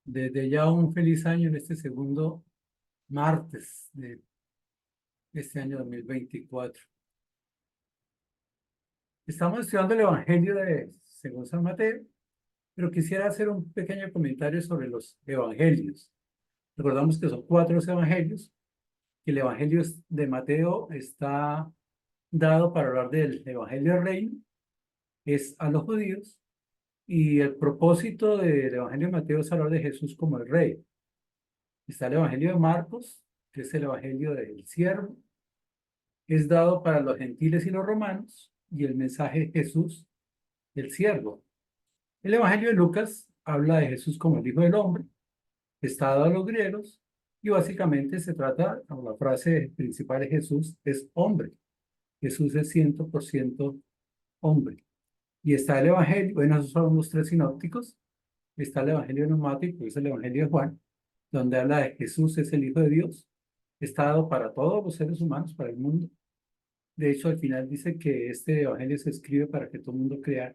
Desde ya un feliz año en este segundo martes de este año 2024. Estamos estudiando el Evangelio de según San Mateo, pero quisiera hacer un pequeño comentario sobre los evangelios. Recordamos que son cuatro los evangelios, que el Evangelio de Mateo está dado para hablar del Evangelio del Reino, es a los judíos, y el propósito del Evangelio de Mateo es hablar de Jesús como el Rey. Está el Evangelio de Marcos, que es el Evangelio del siervo, es dado para los gentiles y los romanos, y el mensaje de Jesús, el siervo. El Evangelio de Lucas habla de Jesús como el Hijo del Hombre, está dado a los griegos, y básicamente se trata, o la frase principal de Jesús es hombre. Jesús es 100% hombre. Y está el Evangelio, bueno, esos son los tres sinópticos, está el Evangelio neumático, que es el Evangelio de Juan, donde habla de Jesús es el Hijo de Dios, está dado para todos los seres humanos, para el mundo. De hecho, al final dice que este evangelio se escribe para que todo el mundo crea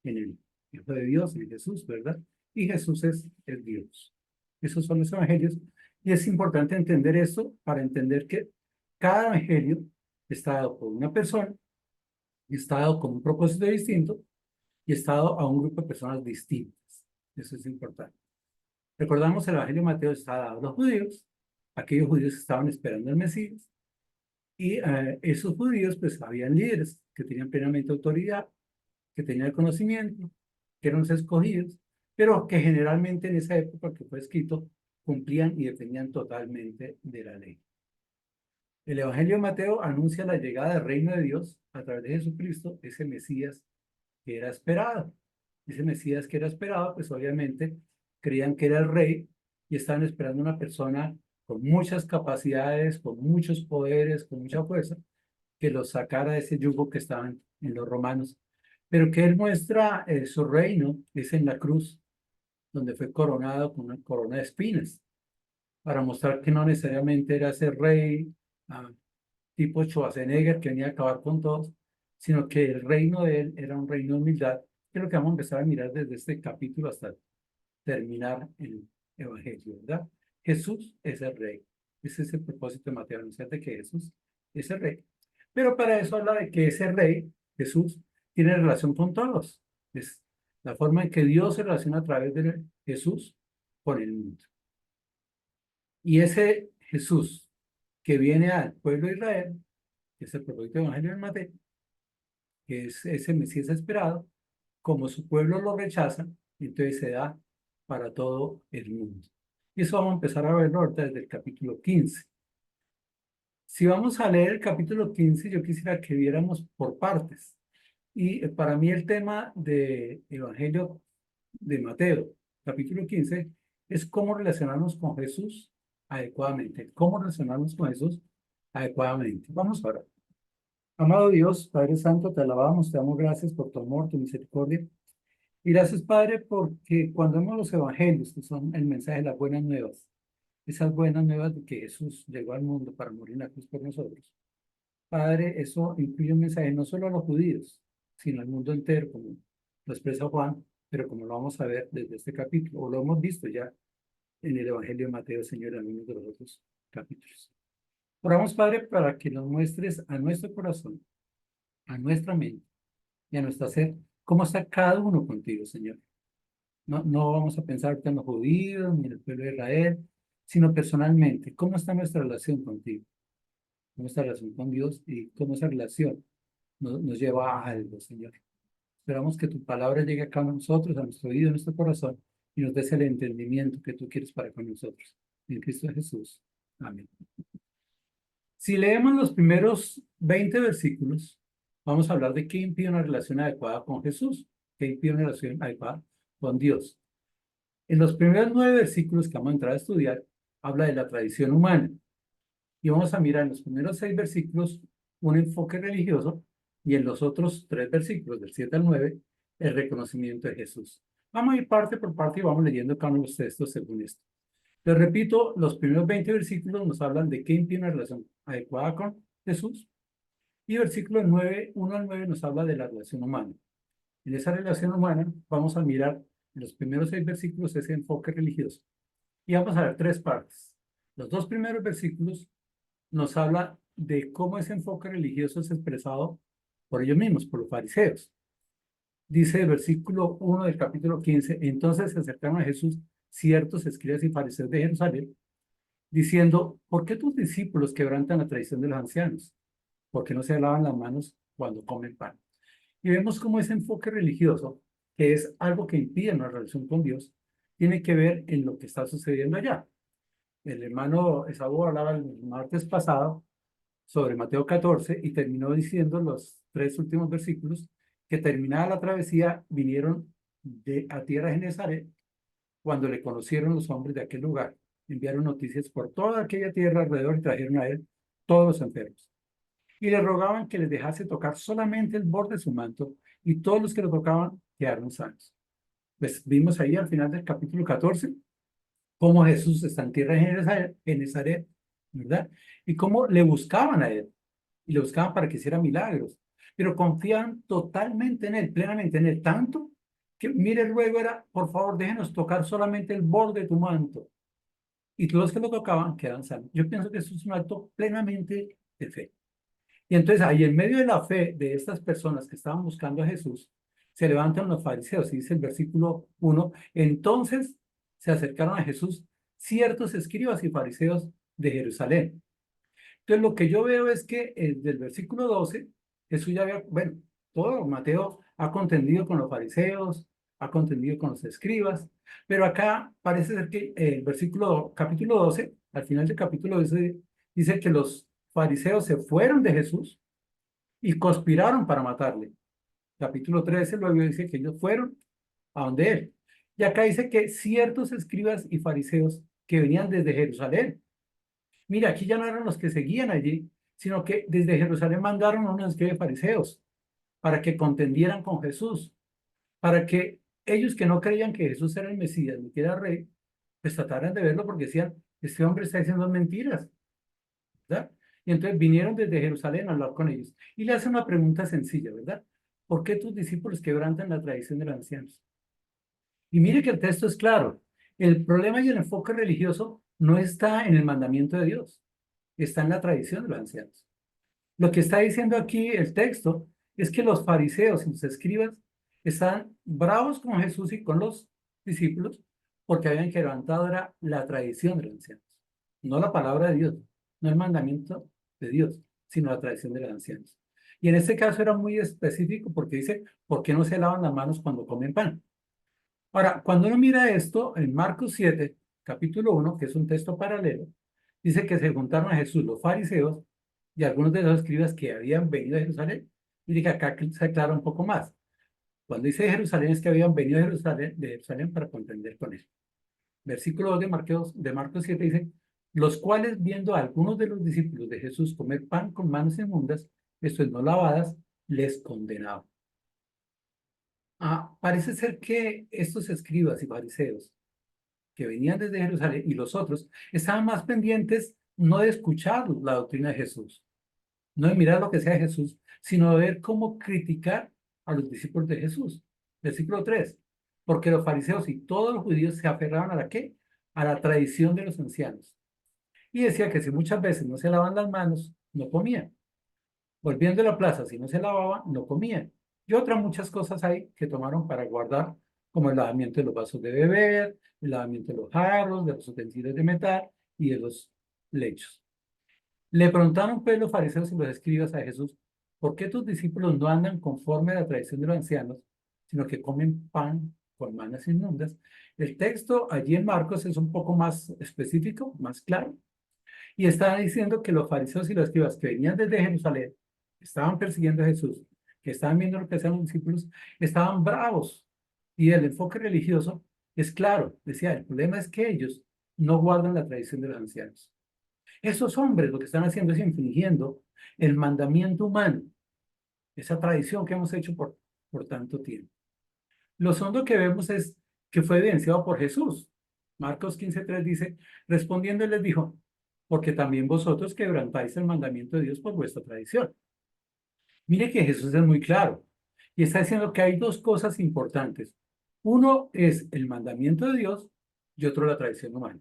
en el Hijo de Dios, en Jesús, ¿verdad? Y Jesús es Dios. Esos son los evangelios. Y es importante entender eso para entender que cada evangelio está dado por una persona, está dado con un propósito distinto y está dado a un grupo de personas distintas. Eso es importante. Recordamos el evangelio de Mateo está dado a los judíos, aquellos judíos que estaban esperando el Mesías. Y esos judíos, pues, habían líderes que tenían plenamente autoridad, que tenían el conocimiento, que eran los escogidos, pero que generalmente en esa época que fue escrito, cumplían y dependían totalmente de la ley. El Evangelio de Mateo anuncia la llegada del reino de Dios a través de Jesucristo, ese Mesías que era esperado. Ese Mesías que era esperado, pues obviamente creían que era el rey y estaban esperando una persona con muchas capacidades, con muchos poderes, con mucha fuerza, que los sacara de ese yugo que estaban en los romanos. Pero que él muestra su reino, es en la cruz, donde fue coronado con una corona de espinas, para mostrar que no necesariamente era ese rey tipo Schwarzenegger que venía a acabar con todos, sino que el reino de él era un reino de humildad, que es lo que vamos a empezar a mirar desde este capítulo hasta terminar el Evangelio, ¿verdad? Jesús es el rey. Ese es el propósito de Mateo, anunciar de que Jesús es el rey. Pero para eso habla de que ese rey, Jesús, tiene relación con todos. Es la forma en que Dios se relaciona a través de Jesús con el mundo. Y ese Jesús que viene al pueblo de Israel, que es el propósito del Evangelio de Mateo, que es ese Mesías esperado, como su pueblo lo rechaza, entonces se da para todo el mundo. Y eso vamos a empezar a verlo ahorita desde el capítulo 15. Si vamos a leer el capítulo 15, yo quisiera que viéramos por partes. Y para mí el tema del Evangelio de Mateo, capítulo 15, es cómo relacionarnos con Jesús adecuadamente. Cómo relacionarnos con Jesús adecuadamente. Vamos ahora. Amado Dios, Padre Santo, te alabamos, te damos gracias por tu amor, tu misericordia. Y gracias, Padre, porque cuando vemos los evangelios, que son el mensaje de las buenas nuevas, esas buenas nuevas de que Jesús llegó al mundo para morir en la cruz por nosotros, Padre, eso incluye un mensaje no solo a los judíos, sino al mundo entero, como lo expresa Juan, pero como lo vamos a ver desde este capítulo, o lo hemos visto ya en el Evangelio de Mateo, Señor, en algunos de los otros capítulos. Oramos, Padre, para que nos muestres a nuestro corazón, a nuestra mente y a nuestra ser, cómo está cada uno contigo, Señor. No, no vamos a pensar ahorita en los judíos ni en el pueblo de Israel, sino personalmente, cómo está nuestra relación contigo, cómo está la relación con Dios y cómo esa relación nos lleva a algo, Señor. Esperamos que tu palabra llegue acá a nosotros, a nuestro oído, a nuestro corazón, y nos des el entendimiento que tú quieres para con nosotros. En Cristo Jesús. Amén. Si leemos los primeros 20 versículos, vamos a hablar de qué impide una relación adecuada con Jesús, qué impide una relación adecuada con Dios. En los primeros 9 versículos que vamos a entrar a estudiar, habla de la tradición humana. Y vamos a mirar en los primeros 6 versículos un enfoque religioso y en los otros 3 versículos, del 7 al 9, el reconocimiento de Jesús. Vamos a ir parte por parte y vamos leyendo cada uno de los textos según esto. Les repito, los primeros 20 versículos nos hablan de qué impide una relación adecuada con Jesús. Y versículo 9, 1 al 9 nos habla de la relación humana. En esa relación humana vamos a mirar en los primeros 6 versículos ese enfoque religioso. Y vamos a ver 3 partes. Los 2 primeros versículos nos habla de cómo ese enfoque religioso es expresado por ellos mismos, por los fariseos. Dice el versículo 1 del capítulo 15, entonces se acercaron a Jesús ciertos escribas y fariseos de Jerusalén, diciendo, ¿por qué tus discípulos quebrantan la tradición de los ancianos? Porque no se lavan las manos cuando comen pan. Y vemos cómo ese enfoque religioso, que es algo que impide una relación con Dios, tiene que ver en lo que está sucediendo allá. El hermano Esaú hablaba el martes pasado sobre Mateo 14 y terminó diciendo los 3 últimos versículos que terminada la travesía vinieron a tierra de Genezaret cuando le conocieron los hombres de aquel lugar. Enviaron noticias por toda aquella tierra alrededor y trajeron a él todos los enfermos. Y le rogaban que les dejase tocar solamente el borde de su manto y todos los que lo tocaban quedaron sanos. Pues vimos ahí al final del capítulo 14 cómo Jesús está en tierra de Genezaret, ¿verdad? Y cómo le buscaban a él, y le buscaban para que hiciera milagros, pero confían totalmente en él, plenamente en él, tanto que, mire, el ruego era, por favor, déjenos tocar solamente el borde de tu manto, y todos los que lo tocaban quedan sanos. Yo pienso que eso es un acto plenamente de fe. Y entonces ahí en medio de la fe de estas personas que estaban buscando a Jesús, se levantan los fariseos, y dice el versículo 1, entonces se acercaron a Jesús ciertos escribas y fariseos de Jerusalén. Entonces lo que yo veo es que desde el versículo 12, Jesús ya había, bueno, todo Mateo ha contendido con los fariseos, ha contendido con los escribas, pero acá parece ser que el capítulo 12, al final del capítulo 12, dice que los fariseos se fueron de Jesús y conspiraron para matarle. Capítulo 13 luego dice que ellos fueron a donde él. Y acá dice que ciertos escribas y fariseos que venían desde Jerusalén. Mira, aquí ya no eran los que seguían allí, sino que desde Jerusalén mandaron a unos escribas y fariseos para que contendieran con Jesús, para que ellos que no creían que Jesús era el Mesías ni que era rey, pues trataran de verlo porque decían, este hombre está diciendo mentiras, ¿verdad? Y entonces vinieron desde Jerusalén a hablar con ellos. Y le hacen una pregunta sencilla, ¿verdad? ¿Por qué tus discípulos quebrantan la tradición de los ancianos? Y mire que el texto es claro. El problema y el enfoque religioso no está en el mandamiento de Dios, está en la tradición de los ancianos. Lo que está diciendo aquí el texto es que los fariseos y los escribas están bravos con Jesús y con los discípulos porque habían quebrantado era la tradición de los ancianos, no la palabra de Dios, no el mandamiento de Dios, sino la tradición de los ancianos. Y en este caso era muy específico porque dice, ¿por qué no se lavan las manos cuando comen pan? Ahora, cuando uno mira esto, en Marcos 7, capítulo 1, que es un texto paralelo, dice que se juntaron a Jesús los fariseos y algunos de los escribas que habían venido a Jerusalén. Y dice que acá se aclara un poco más. Cuando dice Jerusalén es que habían venido de Jerusalén para contender con él. Versículo 2 de Marcos 7 dice, los cuales viendo a algunos de los discípulos de Jesús comer pan con manos inmundas, esto es no lavadas, les condenaban. Parece ser que estos escribas y fariseos que venían desde Jerusalén y los otros estaban más pendientes no de escuchar la doctrina de Jesús, no de mirar lo que sea de Jesús, sino de ver cómo criticar a los discípulos de Jesús. Versículo 3, porque los fariseos y todos los judíos se aferraban a la ¿qué? A la tradición de los ancianos. Y decía que si muchas veces no se lavaban las manos, no comían. Volviendo a la plaza, si no se lavaba, no comían. Y otras muchas cosas hay que tomaron para guardar, como el lavamiento de los vasos de beber, el lavamiento de los jarros, de los utensilios de metal y de los lechos. Le preguntaron pues los fariseos y los escribas a Jesús, ¿por qué tus discípulos no andan conforme a la tradición de los ancianos, sino que comen pan con manos inmundas? El texto allí en Marcos es un poco más específico, más claro, y está diciendo que los fariseos y los escribas que venían desde Jerusalén, que estaban persiguiendo a Jesús, que estaban viendo lo que hacían los discípulos, estaban bravos. Y el enfoque religioso es claro, decía, el problema es que ellos no guardan la tradición de los ancianos. Esos hombres lo que están haciendo es infringiendo el mandamiento humano, esa tradición que hemos hecho por tanto tiempo. Lo segundo que vemos es que fue evidenciado por Jesús. Marcos 15:3 dice, respondiendo él les dijo, porque también vosotros quebrantáis el mandamiento de Dios por vuestra tradición. Mire que Jesús es muy claro y está diciendo que hay dos cosas importantes. Uno es el mandamiento de Dios y otro la tradición humana.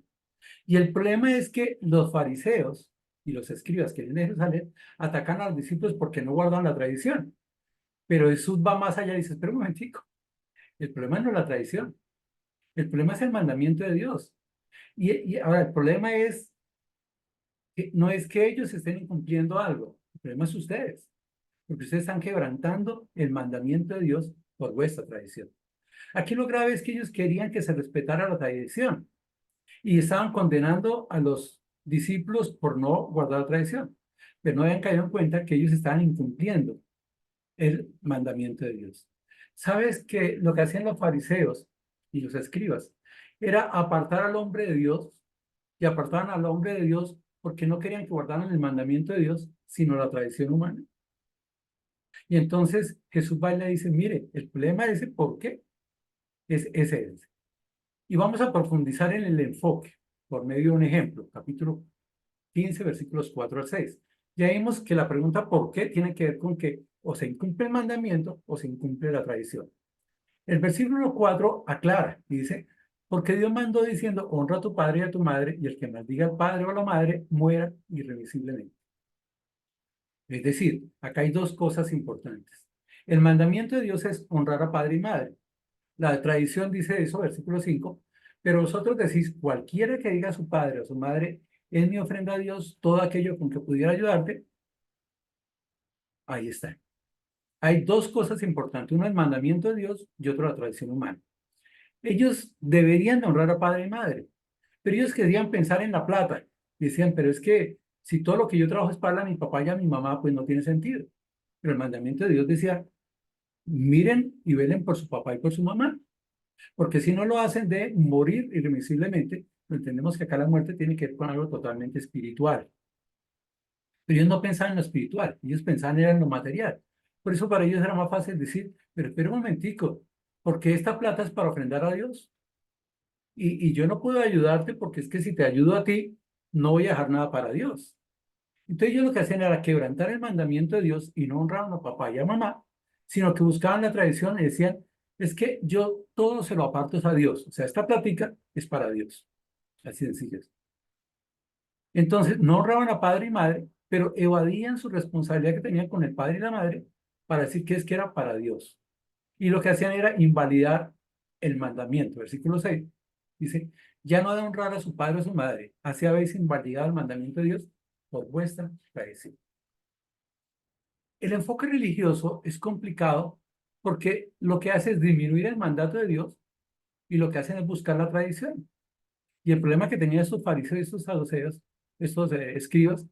Y el problema es que los fariseos y los escribas que vienen de Jerusalén atacan a los discípulos porque no guardan la tradición. Pero Jesús va más allá y dice, espera un momentico, el problema no es la tradición, el problema es el mandamiento de Dios. Y ahora el problema es que no es que ellos estén incumpliendo algo, el problema es ustedes, porque ustedes están quebrantando el mandamiento de Dios por vuestra tradición. Aquí lo grave es que ellos querían que se respetara la tradición y estaban condenando a los discípulos por no guardar la tradición, pero no habían caído en cuenta que ellos estaban incumpliendo el mandamiento de Dios. ¿Sabes que lo que hacían los fariseos y los escribas era apartar al hombre de Dios y apartaban al hombre de Dios porque no querían que guardaran el mandamiento de Dios, sino la tradición humana? Y entonces Jesús va y le dice, mire, el problema ese, ¿por qué? Es ese. Y vamos a profundizar en el enfoque por medio de un ejemplo, capítulo 15, versículos 4 al 6. Ya vimos que la pregunta ¿por qué? Tiene que ver con que o se incumple el mandamiento o se incumple la tradición. El versículo 4 aclara y dice, porque Dios mandó diciendo, honra a tu padre y a tu madre, y el que maldiga al padre o a la madre muera irremisiblemente. Es decir, acá hay dos cosas importantes. El mandamiento de Dios es honrar a padre y madre. La tradición dice eso, versículo 5, pero vosotros decís, cualquiera que diga a su padre o a su madre, es mi ofrenda a Dios, todo aquello con que pudiera ayudarte, ahí está. Hay dos cosas importantes, uno el mandamiento de Dios y otro la tradición humana. Ellos deberían de honrar a padre y madre, pero ellos querían pensar en la plata. Decían, pero es que si todo lo que yo trabajo es para mi papá y a mi mamá, pues no tiene sentido. Pero el mandamiento de Dios decía, miren y velen por su papá y por su mamá, porque si no lo hacen de morir irremisiblemente, pues entendemos que acá la muerte tiene que ver con algo totalmente espiritual. Pero ellos no pensaban en lo espiritual, ellos pensaban en lo material. Por eso para ellos era más fácil decir, pero espera un momentico, porque esta plata es para ofrendar a Dios. Y yo no puedo ayudarte porque es que si te ayudo a ti, no voy a dejar nada para Dios. Entonces ellos lo que hacían era quebrantar el mandamiento de Dios y no honraban a papá y a mamá, sino que buscaban la tradición y decían, es que yo todo se lo aparto a Dios. O sea, esta plática es para Dios. Así sencillo. Entonces, no honraban a padre y madre, pero evadían su responsabilidad que tenían con el padre y la madre para decir que es que era para Dios. Y lo que hacían era invalidar el mandamiento. Versículo 6 dice, ya no ha de honrar a su padre o a su madre, así habéis invalidado el mandamiento de Dios por vuestra tradición. El enfoque religioso es complicado porque lo que hace es disminuir el mandato de Dios y lo que hacen es buscar la tradición. Y el problema que tenían estos fariseos y estos saduceos, estos escribas,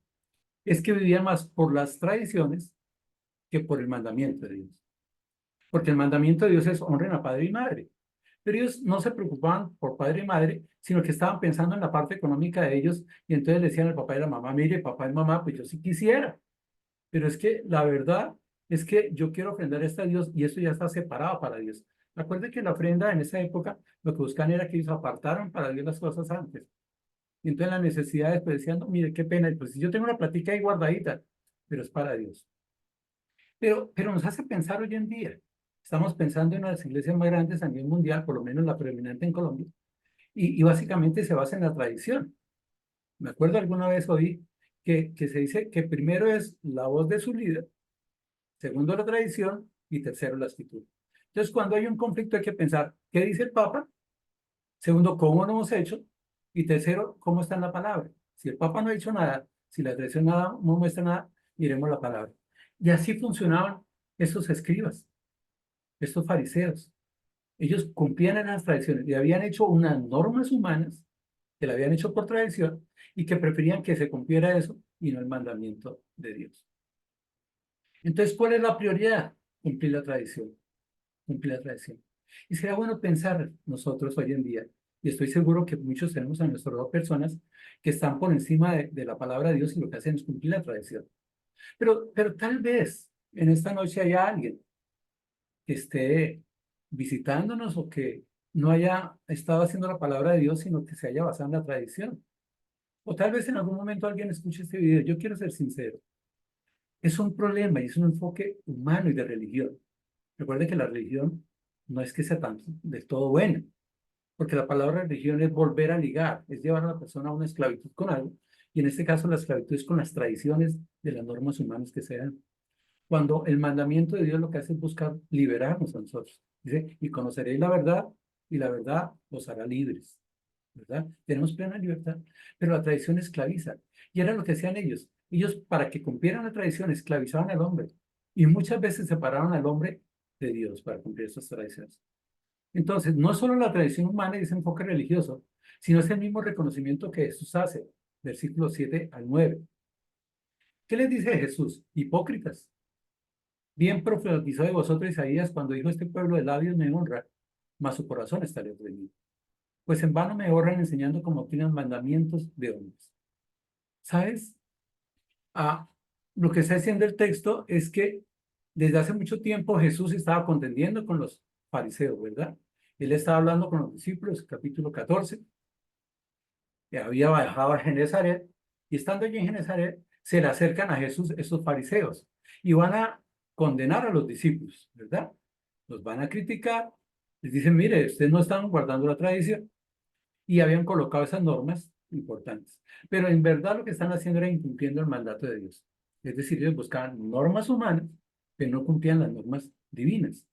es que vivían más por las tradiciones que por el mandamiento de Dios. Porque el mandamiento de Dios es honren a padre y madre. Pero ellos no se preocupaban por padre y madre, sino que estaban pensando en la parte económica de ellos y entonces le decían al papá y a la mamá, mire, papá y mamá, pues yo sí quisiera, pero es que la verdad es que yo quiero ofrendar esto a Dios y eso ya está separado para Dios. Recuerden que la ofrenda en esa época lo que buscan era que ellos apartaran para Dios las cosas antes. Y entonces las necesidades pues decían, no, mire, qué pena, pues si yo tengo una platica ahí guardadita, pero es para Dios. Pero nos hace pensar hoy en día. Estamos pensando en una de las iglesias más grandes a nivel mundial, por lo menos la predominante en Colombia, y básicamente se basa en la tradición. Me acuerdo alguna vez oí que se dice que primero es la voz de su líder, segundo la tradición y tercero la escritura. Entonces, cuando hay un conflicto hay que pensar, ¿qué dice el Papa? Segundo, ¿cómo lo hemos hecho? Y tercero, ¿cómo está en la palabra? Si el Papa no ha dicho nada, si la tradición nada, no muestra nada, miremos la palabra. Y así funcionaban esos escribas, estos fariseos. Ellos cumplían en las tradiciones y habían hecho unas normas humanas que la habían hecho por tradición y que preferían que se cumpliera eso y no el mandamiento de Dios. Entonces, ¿cuál es la prioridad? Cumplir la tradición, cumplir la tradición. Y será bueno pensar nosotros hoy en día, y estoy seguro que muchos tenemos a nuestro lado personas que están por encima de la palabra de Dios y lo que hacen es cumplir la tradición. Pero tal vez en esta noche haya alguien que esté visitándonos o que no haya estado haciendo la palabra de Dios, sino que se haya basado en la tradición. O tal vez en algún momento alguien escuche este video. Yo quiero ser sincero. Es un problema y es un enfoque humano y de religión. Recuerde que la religión no es que sea tan del todo buena, porque la palabra religión es volver a ligar, es llevar a la persona a una esclavitud con algo, y en este caso la esclavitud es con las tradiciones de las normas humanas que sean. Cuando el mandamiento de Dios lo que hace es buscar liberarnos a nosotros. Dice, y conoceréis la verdad, y la verdad os hará libres. ¿Verdad? Tenemos plena libertad, pero la tradición esclaviza. Y era lo que hacían ellos. Ellos, para que cumplieran la tradición, esclavizaban al hombre. Y muchas veces separaron al hombre de Dios para cumplir esas tradiciones. Entonces, no solo la tradición humana y ese enfoque religioso, sino es el mismo reconocimiento que Jesús hace, versículos 7 al 9. ¿Qué les dice Jesús? Hipócritas. Bien profetizó de vosotros Isaías cuando dijo: este pueblo de labios me honra, mas su corazón está lejos de mí. Pues en vano me honran enseñando como doctrinas mandamientos de hombres. ¿Sabes? Lo que está diciendo el texto es que desde hace mucho tiempo Jesús estaba contendiendo con los fariseos, ¿verdad? Él estaba hablando con los discípulos, capítulo 14, que había bajado a Genezaret, y estando allí en Genezaret, se le acercan a Jesús esos fariseos y van a condenar a los discípulos, ¿verdad? Los van a criticar, les dicen: mire, ustedes no están guardando la tradición, y habían colocado esas normas importantes. Pero en verdad lo que están haciendo era incumpliendo el mandato de Dios. Es decir, ellos buscaban normas humanas que no cumplían las normas divinas.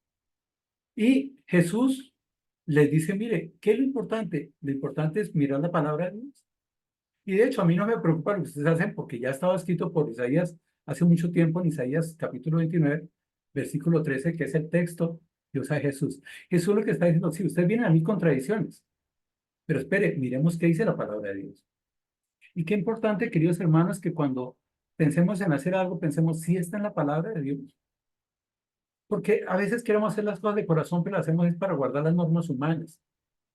Y Jesús les dice: mire, ¿qué es lo importante? Lo importante es mirar la palabra de Dios. Y de hecho, a mí no me preocupa lo que ustedes hacen, porque ya estaba escrito por Isaías hace mucho tiempo, en Isaías capítulo 29, versículo 13, que es el texto que usa Jesús. Jesús lo que está diciendo: si ustedes vienen a mí con tradiciones, pero espere, miremos qué dice la palabra de Dios. Y qué importante, queridos hermanos, que cuando pensemos en hacer algo, pensemos si está en la palabra de Dios. Porque a veces queremos hacer las cosas de corazón, pero las hacemos es para guardar las normas humanas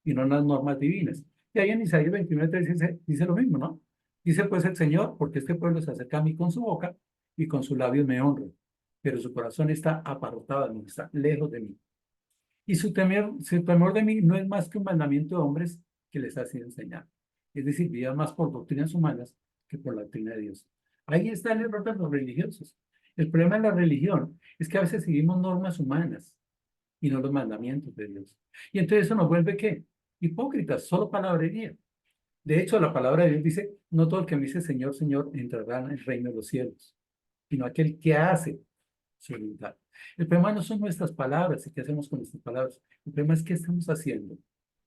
y no las normas divinas. Y ahí en Isaías 29:3 dice lo mismo, ¿no? Dice pues el Señor: porque este pueblo se acerca a mí con su boca y con sus labios me honra, pero su corazón está apartado de mí, está lejos de mí. Y su temor de mí no es más que un mandamiento de hombres que les ha sido enseñado. Es decir, vivan más por doctrinas humanas que por la doctrina de Dios. Ahí está el error de los religiosos. El problema de la religión es que a veces seguimos normas humanas y no los mandamientos de Dios. Y entonces eso nos vuelve, ¿qué? Hipócritas, solo palabrería. De hecho, la palabra de Dios dice: no todo el que me dice Señor, Señor entrará en el reino de los cielos, sino aquel que hace su voluntad. El problema no son nuestras palabras y qué hacemos con nuestras palabras. El problema es qué estamos haciendo.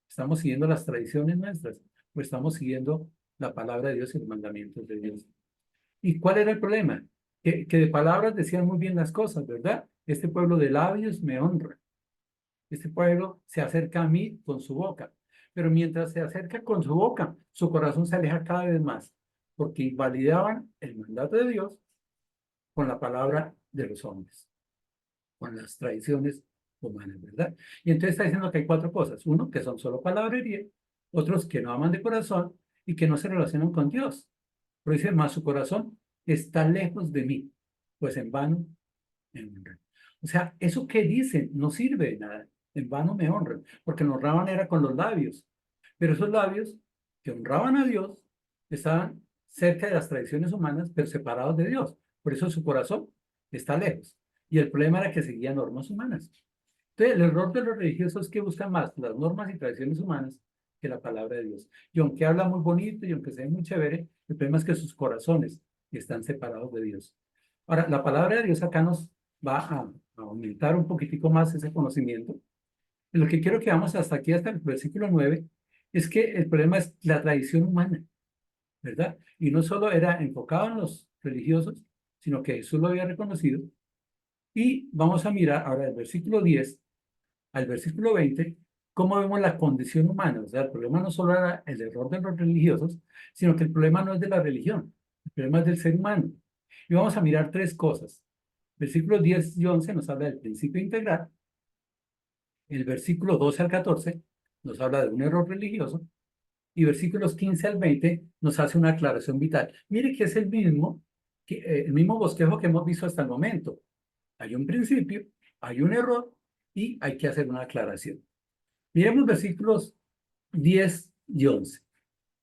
¿Estamos siguiendo las tradiciones nuestras o estamos siguiendo la palabra de Dios y los mandamientos de Dios? ¿Y cuál era el problema? Que de palabras decían muy bien las cosas, ¿verdad? Este pueblo de labios me honra. Este pueblo se acerca a mí con su boca. Pero mientras se acerca con su boca, su corazón se aleja cada vez más, porque invalidaban el mandato de Dios con la palabra de los hombres, con las tradiciones humanas, ¿verdad? Y entonces está diciendo que hay cuatro cosas. Uno, que son solo palabrería; otros, que no aman de corazón y que no se relacionan con Dios. Pero dice: más su corazón está lejos de mí, pues en vano me honran. O sea, eso que dicen no sirve de nada. En vano me honran, porque lo honraban era con los labios. Pero esos labios que honraban a Dios estaban cerca de las tradiciones humanas, pero separados de Dios. Por eso su corazón está lejos. Y el problema era que seguían normas humanas. Entonces, el error de los religiosos es que buscan más las normas y tradiciones humanas que la palabra de Dios. Y aunque habla muy bonito y aunque se ve muy chévere, el problema es que sus corazones están separados de Dios. Ahora, la palabra de Dios acá nos va a aumentar un poquitico más ese conocimiento. Lo que quiero que vamos hasta aquí, hasta el versículo 9, es que el problema es la tradición humana, ¿verdad? Y no solo era enfocado en los religiosos, sino que Jesús lo había reconocido. Y vamos a mirar ahora el versículo 10 al versículo 20, cómo vemos la condición humana. O sea, el problema no solo era el error de los religiosos, sino que el problema no es de la religión, el problema es del ser humano. Y vamos a mirar tres cosas. Versículos 10 y 11 nos habla del principio integral. El versículo 12 al 14 nos habla de un error religioso. Y versículos 15 al 20 nos hace una aclaración vital. Mire que es el mismo bosquejo que hemos visto hasta el momento. Hay un principio, hay un error y hay que hacer una aclaración. Miremos versículos 10 y 11.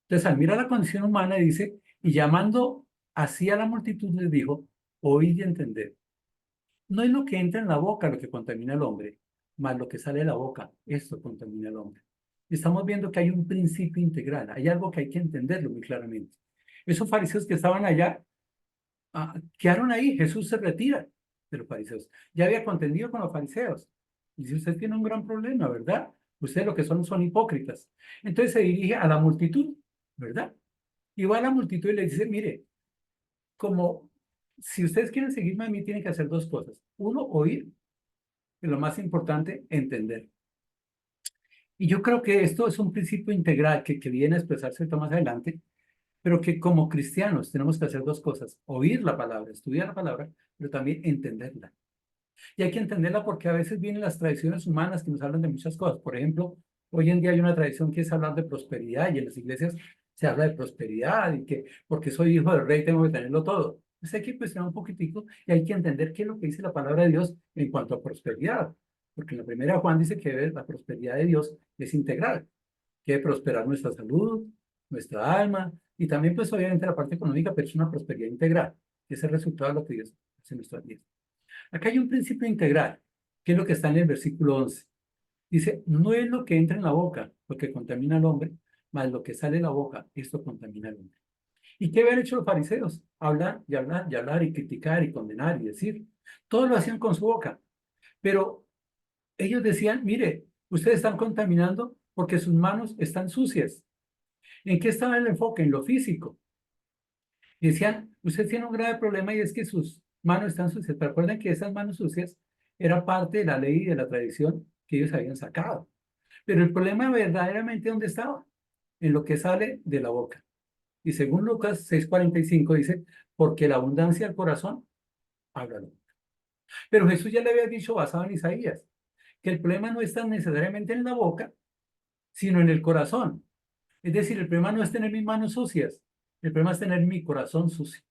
Entonces, al mirar la condición humana, dice: y llamando así a la multitud, les dijo: oíd y entended. No es lo que entra en la boca lo que contamina al hombre, más lo que sale de la boca, esto contamina al hombre. Estamos viendo que hay un principio integral, hay algo que hay que entenderlo muy claramente. Esos fariseos que estaban allá, quedaron ahí, Jesús se retira de los fariseos. Ya había contendido con los fariseos. Y si usted tiene un gran problema, ¿verdad? Ustedes lo que son hipócritas. Entonces se dirige a la multitud, ¿verdad? Y va a la multitud y le dice, mire, como si ustedes quieren seguirme a mí, tienen que hacer dos cosas. Uno, oír, y lo más importante, entender. Y yo creo que esto es un principio integral que viene a expresarse más adelante, pero que como cristianos tenemos que hacer dos cosas: oír la palabra, estudiar la palabra, pero también entenderla. Y hay que entenderla porque a veces vienen las tradiciones humanas que nos hablan de muchas cosas. Por ejemplo, hoy en día hay una tradición que es hablar de prosperidad, y en las iglesias se habla de prosperidad y que porque soy hijo del rey tengo que tenerlo todo. Entonces hay que cuestionar un poquitico y hay que entender qué es lo que dice la palabra de Dios en cuanto a prosperidad. Porque en la primera Juan dice que la prosperidad de Dios es integral, que debe prosperar nuestra salud, nuestra alma y también pues obviamente la parte económica, pero es una prosperidad integral, que es el resultado de lo que Dios hace en nuestras vidas. Acá hay un principio integral, que es lo que está en el versículo 11. Dice, no es lo que entra en la boca lo que contamina al hombre, más lo que sale de la boca, esto contamina al hombre. ¿Y qué habían hecho los fariseos? Hablar y hablar y hablar y criticar y condenar y decir. Todo lo hacían con su boca. Pero ellos decían, mire, ustedes están contaminando porque sus manos están sucias. ¿En qué estaba el enfoque? En lo físico. Y decían, usted tiene un grave problema y es que sus manos están sucias. Pero recuerden que esas manos sucias era parte de la ley y de la tradición que ellos habían sacado. Pero el problema verdaderamente, ¿dónde estaba? En lo que sale de la boca. Y según Lucas 6:45 dice, porque la abundancia del corazón habla. Pero Jesús ya le había dicho, basado en Isaías, que el problema no está necesariamente en la boca, sino en el corazón. Es decir, el problema no es tener mis manos sucias, el problema es tener mi corazón sucio.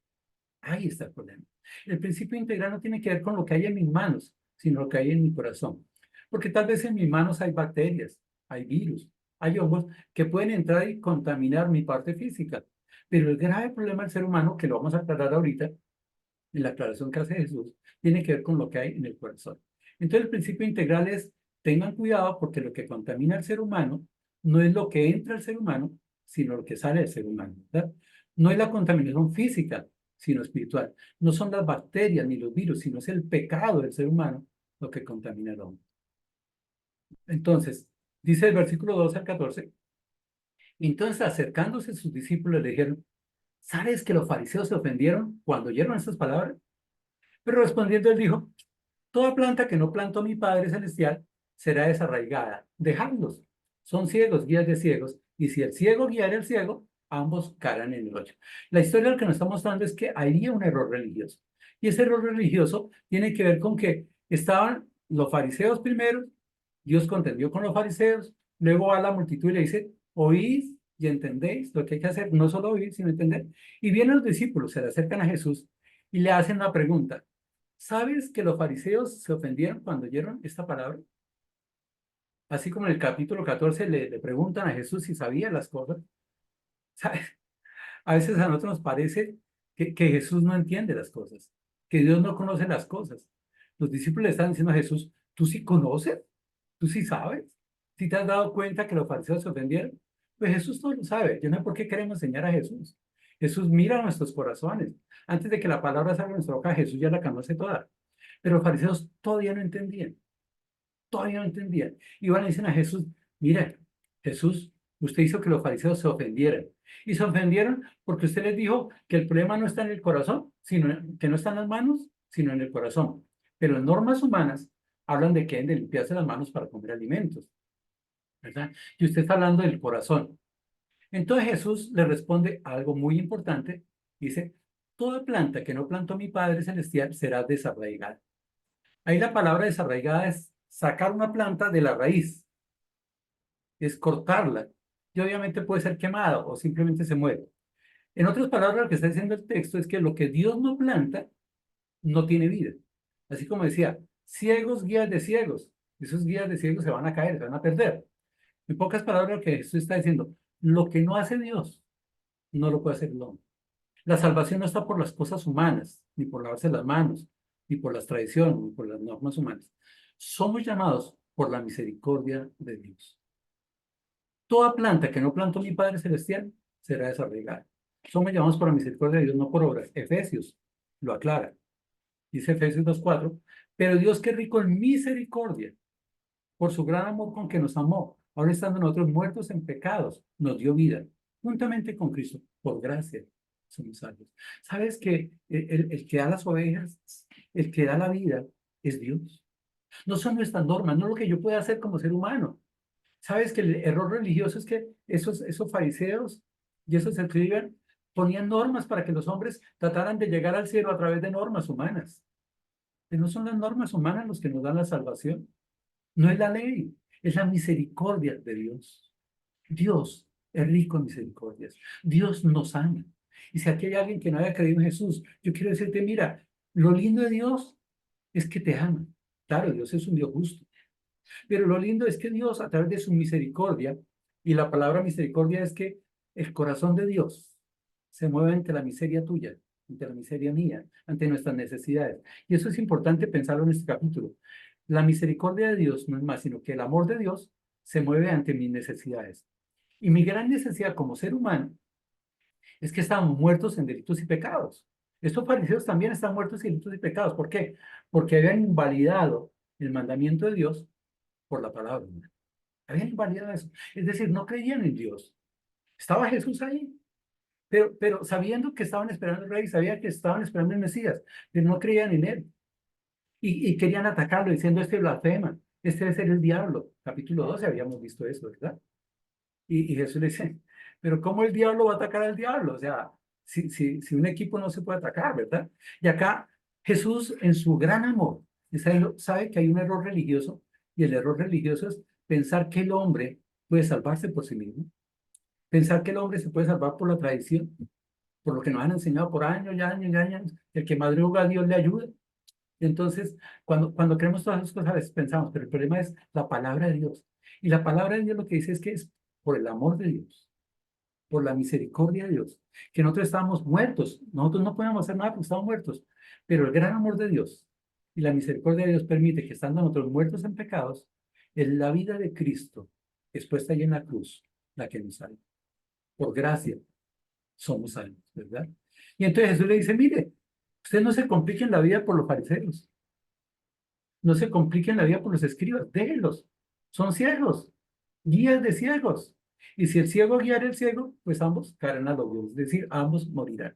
Ahí está el problema. El principio integral no tiene que ver con lo que hay en mis manos, sino lo que hay en mi corazón. Porque tal vez en mis manos hay bacterias, hay virus, hay hongos que pueden entrar y contaminar mi parte física. Pero el grave problema del ser humano, que lo vamos a aclarar ahorita, en la aclaración que hace Jesús, tiene que ver con lo que hay en el corazón. Entonces el principio integral es, tengan cuidado porque lo que contamina al ser humano no es lo que entra al ser humano, sino lo que sale del ser humano, ¿verdad? No es la contaminación física, sino espiritual. No son las bacterias ni los virus, sino es el pecado del ser humano lo que contamina al hombre. Entonces, dice el versículo 12 al 14, entonces acercándose sus discípulos le dijeron, ¿sabes que los fariseos se ofendieron cuando oyeron estas palabras? Pero respondiendo él dijo, toda planta que no plantó mi Padre Celestial será desarraigada. Dejadlos. Son ciegos, guías de ciegos. Y si el ciego guiara al ciego, ambos caerán en el hoyo. La historia lo que nos está mostrando es que había un error religioso. Y ese error religioso tiene que ver con que estaban los fariseos primero, Dios contendió con los fariseos, luego va a la multitud y le dice, oís y entendéis lo que hay que hacer, no solo oír, sino entender. Y vienen los discípulos, se le acercan a Jesús y le hacen una pregunta. ¿Sabes que los fariseos se ofendieron cuando oyeron esta palabra? Así como en el capítulo 14 le preguntan a Jesús si sabía las cosas. ¿Sabes? A veces a nosotros nos parece que Jesús no entiende las cosas, que Dios no conoce las cosas. Los discípulos le están diciendo a Jesús, ¿tú sí conoces? ¿Tú sí sabes? ¿Sí te has dado cuenta que los fariseos se ofendieron? Pues Jesús todo lo sabe. Yo no sé por qué queremos enseñar a Jesús. Jesús mira nuestros corazones. Antes de que la palabra salga de nuestra boca, Jesús ya la conoce toda. Pero los fariseos todavía no entendían, todavía no entendían. Y van y dicen a Jesús, mira, Jesús, usted hizo que los fariseos se ofendieran. Y se ofendieron porque usted les dijo que el problema no está en el corazón, sino que no está en las manos, sino en el corazón. Pero en normas humanas hablan de que deben de limpiarse las manos para comer alimentos, ¿verdad? Y usted está hablando del corazón. Entonces Jesús le responde algo muy importante. Dice, toda planta que no plantó mi Padre Celestial será desarraigada. Ahí la palabra desarraigada es sacar una planta de la raíz, es cortarla. Y obviamente puede ser quemada o simplemente se muere. En otras palabras, lo que está diciendo el texto es que lo que Dios no planta no tiene vida. Así como decía, ciegos guías de ciegos. Esos guías de ciegos se van a caer, se van a perder. En pocas palabras, lo que Jesús está diciendo, lo que no hace Dios, no lo puede hacer el hombre. La salvación no está por las cosas humanas, ni por lavarse las manos, ni por las tradiciones, ni por las normas humanas. Somos llamados por la misericordia de Dios. Toda planta que no plantó mi Padre Celestial será desarraigada. Somos llamados por la misericordia de Dios, no por obras. Efesios lo aclara. Dice Efesios 2:4, pero Dios que es rico en misericordia, por su gran amor con que nos amó, ahora estando nosotros muertos en pecados, nos dio vida, juntamente con Cristo, por gracia somos salvos. ¿Sabes que el que da las ovejas, el que da la vida, es Dios? No son nuestras normas, no lo que yo pueda hacer como ser humano. ¿Sabes que el error religioso es que esos fariseos y esos escribas ponían normas para que los hombres trataran de llegar al cielo a través de normas humanas? Que no son las normas humanas los que nos dan la salvación. No es la ley, es la misericordia de Dios. Dios es rico en misericordias. Dios nos ama. Y si aquí hay alguien que no haya creído en Jesús, yo quiero decirte, mira, lo lindo de Dios es que te ama. Claro, Dios es un Dios justo. Pero lo lindo es que Dios, a través de su misericordia, y la palabra misericordia es que el corazón de Dios se mueve ante la miseria tuya, ante la miseria mía, ante nuestras necesidades. Y eso es importante pensarlo en este capítulo. La misericordia de Dios no es más, sino que el amor de Dios se mueve ante mis necesidades. Y mi gran necesidad como ser humano es que estamos muertos en delitos y pecados. Estos fariseos también están muertos en delitos y pecados. ¿Por qué? Porque habían invalidado el mandamiento de Dios por la palabra. Habían invalidado eso. Es decir, no creían en Dios. Estaba Jesús ahí, pero sabiendo que estaban esperando al rey, sabía que estaban esperando el Mesías, pero no creían en él. Y querían atacarlo diciendo, este blasfema, este debe ser el diablo. Capítulo 12 habíamos visto eso, ¿verdad? Y Jesús le dice, pero ¿cómo el diablo va a atacar al diablo? O sea, si un equipo no se puede atacar, ¿verdad? Y acá Jesús, en su gran amor, sabe que hay un error religioso, y el error religioso es pensar que el hombre puede salvarse por sí mismo, pensar que el hombre se puede salvar por la tradición, por lo que nos han enseñado por años y años y años, el que madruga a Dios le ayuda. Y entonces, cuando creemos todas esas cosas, a veces pensamos, pero el problema es la palabra de Dios. Y la palabra de Dios lo que dice es que es por el amor de Dios, por la misericordia de Dios, que nosotros estábamos muertos, nosotros no podemos hacer nada porque estamos muertos, pero el gran amor de Dios y la misericordia de Dios permite que estando nosotros muertos en pecados, es la vida de Cristo expuesta ahí en la cruz, la que nos salva. Por gracia somos salvos, ¿verdad? Y entonces Jesús le dice, mire, ustedes no se compliquen la vida por los fariseos, no se compliquen la vida por los escribas, déjenlos, son ciegos, guías de ciegos. Y si el ciego guiara el ciego, pues ambos caerán al hoyo, es decir, ambos morirán.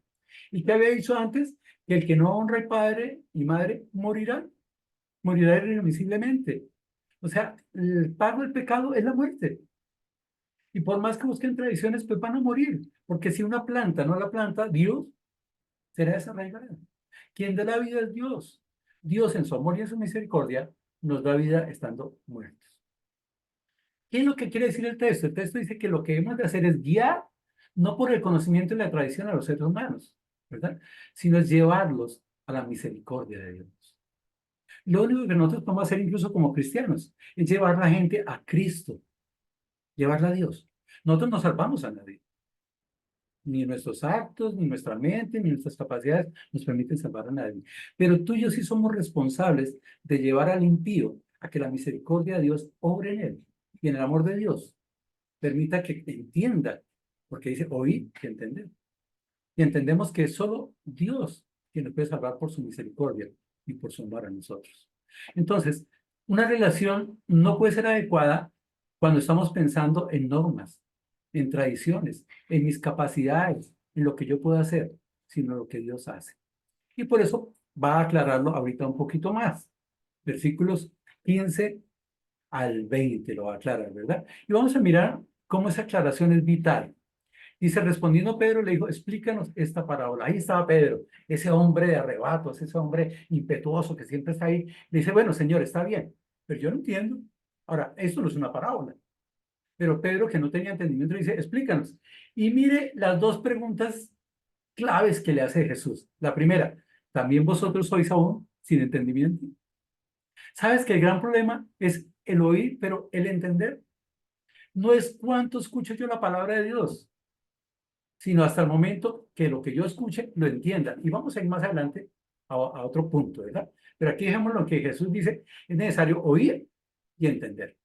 ¿Y qué había dicho antes? Que el que no honra al padre y madre morirá, morirá irremisiblemente. O sea, el pago del pecado es la muerte. Y por más que busquen tradiciones, pues van a morir. Porque si una planta no la planta, Dios será desarraigada. Quien da la vida es Dios. Dios en su amor y en su misericordia nos da vida estando muertos. ¿Qué es lo que quiere decir el texto? El texto dice que lo que hemos de hacer es guiar, no por el conocimiento y la tradición a los seres humanos, ¿verdad? Sino es llevarlos a la misericordia de Dios. Lo único que nosotros podemos hacer incluso como cristianos es llevar a la gente a Cristo, llevarla a Dios. Nosotros no salvamos a nadie. Ni nuestros actos, ni nuestra mente, ni nuestras capacidades nos permiten salvar a nadie. Pero tú y yo sí somos responsables de llevar al impío a que la misericordia de Dios obre en él y en el amor de Dios permita que entienda, porque dice oír y entender. Y entendemos que es solo Dios quien nos puede salvar por su misericordia y por su amor a nosotros. Entonces, una relación no puede ser adecuada cuando estamos pensando en normas, en tradiciones, en mis capacidades, en lo que yo puedo hacer, sino lo que Dios hace. Y por eso va a aclararlo ahorita un poquito más. Versículos 15 al 20 lo va a aclarar, ¿verdad? Y vamos a mirar cómo esa aclaración es vital. Dice, respondiendo Pedro, le dijo, explícanos esta parábola. Ahí estaba Pedro, ese hombre de arrebatos, ese hombre impetuoso que siempre está ahí. Le dice, bueno, señor, está bien, pero yo no entiendo. Ahora, esto no es una parábola. Pero Pedro, que no tenía entendimiento, le dice, explícanos. Y mire las dos preguntas claves que le hace Jesús. La primera, ¿también vosotros sois aún sin entendimiento? ¿Sabes que el gran problema es el oír, pero el entender? No es cuánto escucho yo la palabra de Dios, sino hasta el momento que lo que yo escuche lo entienda. Y vamos a ir más adelante a otro punto, ¿verdad? Pero aquí dejemos lo que Jesús dice, es necesario oír y entender.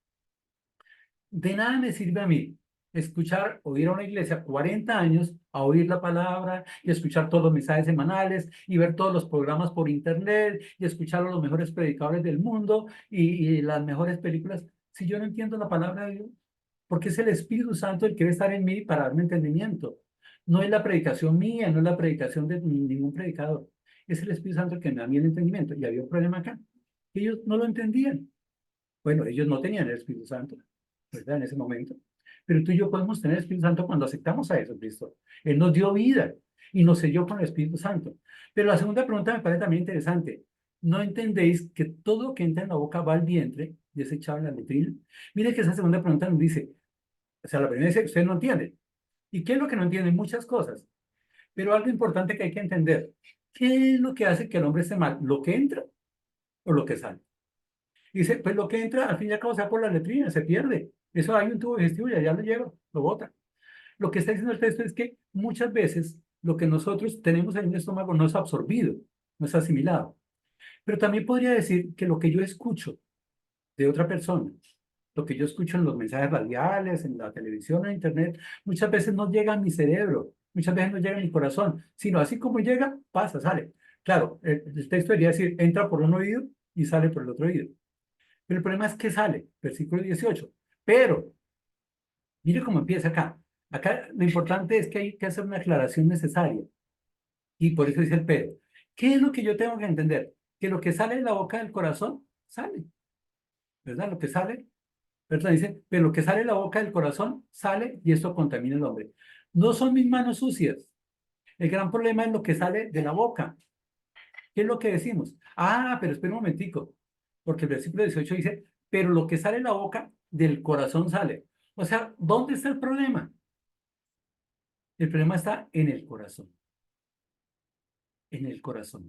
De nada me sirve a mí escuchar o ir a una iglesia 40 años a oír la palabra y escuchar todos los mensajes semanales y ver todos los programas por internet y escuchar a los mejores predicadores del mundo y las mejores películas si yo no entiendo la palabra de Dios. Porque es el Espíritu Santo el que debe estar en mí para darme entendimiento. No es la predicación mía, no es la predicación de ningún predicador. Es el Espíritu Santo el que me da a mí el entendimiento. Y había un problema acá. Ellos no lo entendían. Bueno, ellos no tenían el Espíritu Santo, ¿verdad? En ese momento. Pero tú y yo podemos tener el Espíritu Santo cuando aceptamos a Jesucristo. Él nos dio vida y nos selló con el Espíritu Santo. Pero la segunda pregunta me parece también interesante. ¿No entendéis que todo lo que entra en la boca va al vientre y es echado en la letrina? Mire que esa segunda pregunta nos dice, o sea, la primera dice, usted no entiende. ¿Y qué es lo que no entiende? Muchas cosas. Pero algo importante que hay que entender. ¿Qué es lo que hace que el hombre esté mal? ¿Lo que entra o lo que sale? Y dice, pues lo que entra, al fin y al cabo, se va por la letrina, se pierde. Eso hay un tubo digestivo y allá lo lleva, lo bota. Lo que está diciendo el texto es que muchas veces lo que nosotros tenemos en el estómago no es absorbido, no es asimilado. Pero también podría decir que lo que yo escucho de otra persona, lo que yo escucho en los mensajes radiales, en la televisión, en internet, muchas veces no llega a mi cerebro, muchas veces no llega a mi corazón, sino así como llega, pasa, sale. Claro, el texto debería decir, entra por un oído y sale por el otro oído. Pero el problema es que sale, versículo 18. Pero, mire cómo empieza acá. Acá lo importante es que hay que hacer una aclaración necesaria. Y por eso dice el pero. ¿Qué es lo que yo tengo que entender? Que lo que sale de la boca del corazón, sale. ¿Verdad? Lo que sale, ¿verdad? Dice, pero lo que sale de la boca del corazón, sale y esto contamina al hombre. No son mis manos sucias. El gran problema es lo que sale de la boca. ¿Qué es lo que decimos? Ah, pero espera un momentico, porque el versículo 18 dice, pero lo que sale de la boca, del corazón sale. O sea, ¿dónde está el problema? El problema está en el corazón,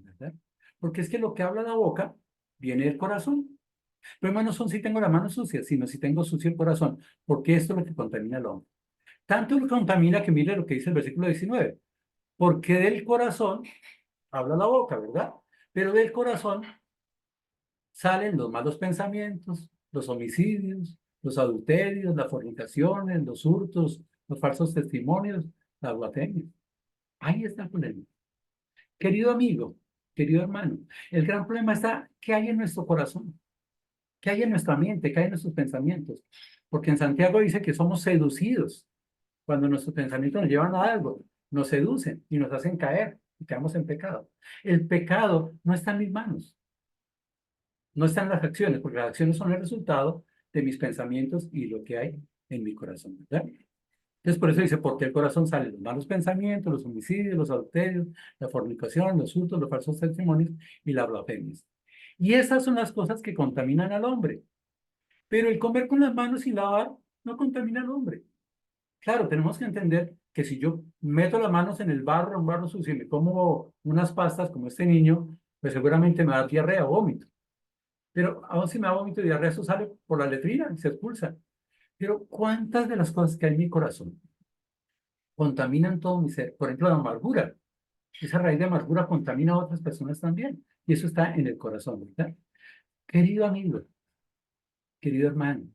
¿verdad? Porque es que lo que habla la boca viene del corazón. El problema no son si tengo la mano sucia, sino si tengo sucio el corazón, porque esto es lo que contamina al hombre. Tanto lo contamina que mire lo que dice el versículo 19, porque del corazón habla la boca, ¿verdad? Pero del corazón salen los malos pensamientos, los homicidios, los adulterios, las fornicaciones, los hurtos, los falsos testimonios, la blasfemia. Ahí está el problema. Querido amigo, querido hermano, el gran problema está qué hay en nuestro corazón, qué hay en nuestra mente, qué hay en nuestros pensamientos. Porque en Santiago dice que somos seducidos cuando nuestros pensamientos nos llevan a algo, nos seducen y nos hacen caer y caemos en pecado. El pecado no está en mis manos. No están las acciones, porque las acciones son el resultado de mis pensamientos y lo que hay en mi corazón, ¿verdad? Entonces, por eso dice, porque el corazón salen los malos pensamientos, los homicidios, los adulterios, la fornicación, los hurtos, los falsos testimonios y la blasfemia. Y esas son las cosas que contaminan al hombre. Pero el comer con las manos sin lavar no contamina al hombre. Claro, tenemos que entender que si yo meto las manos en el barro, un barro sucio, y me como unas pastas como este niño, pues seguramente me da diarrea o vómito. Pero aún si me da vómito y diarrea, eso sale por la letrina y se expulsa. Pero ¿cuántas de las cosas que hay en mi corazón contaminan todo mi ser? Por ejemplo, la amargura. Esa raíz de amargura contamina a otras personas también. Y eso está en el corazón, ¿verdad? Querido amigo, querido hermano,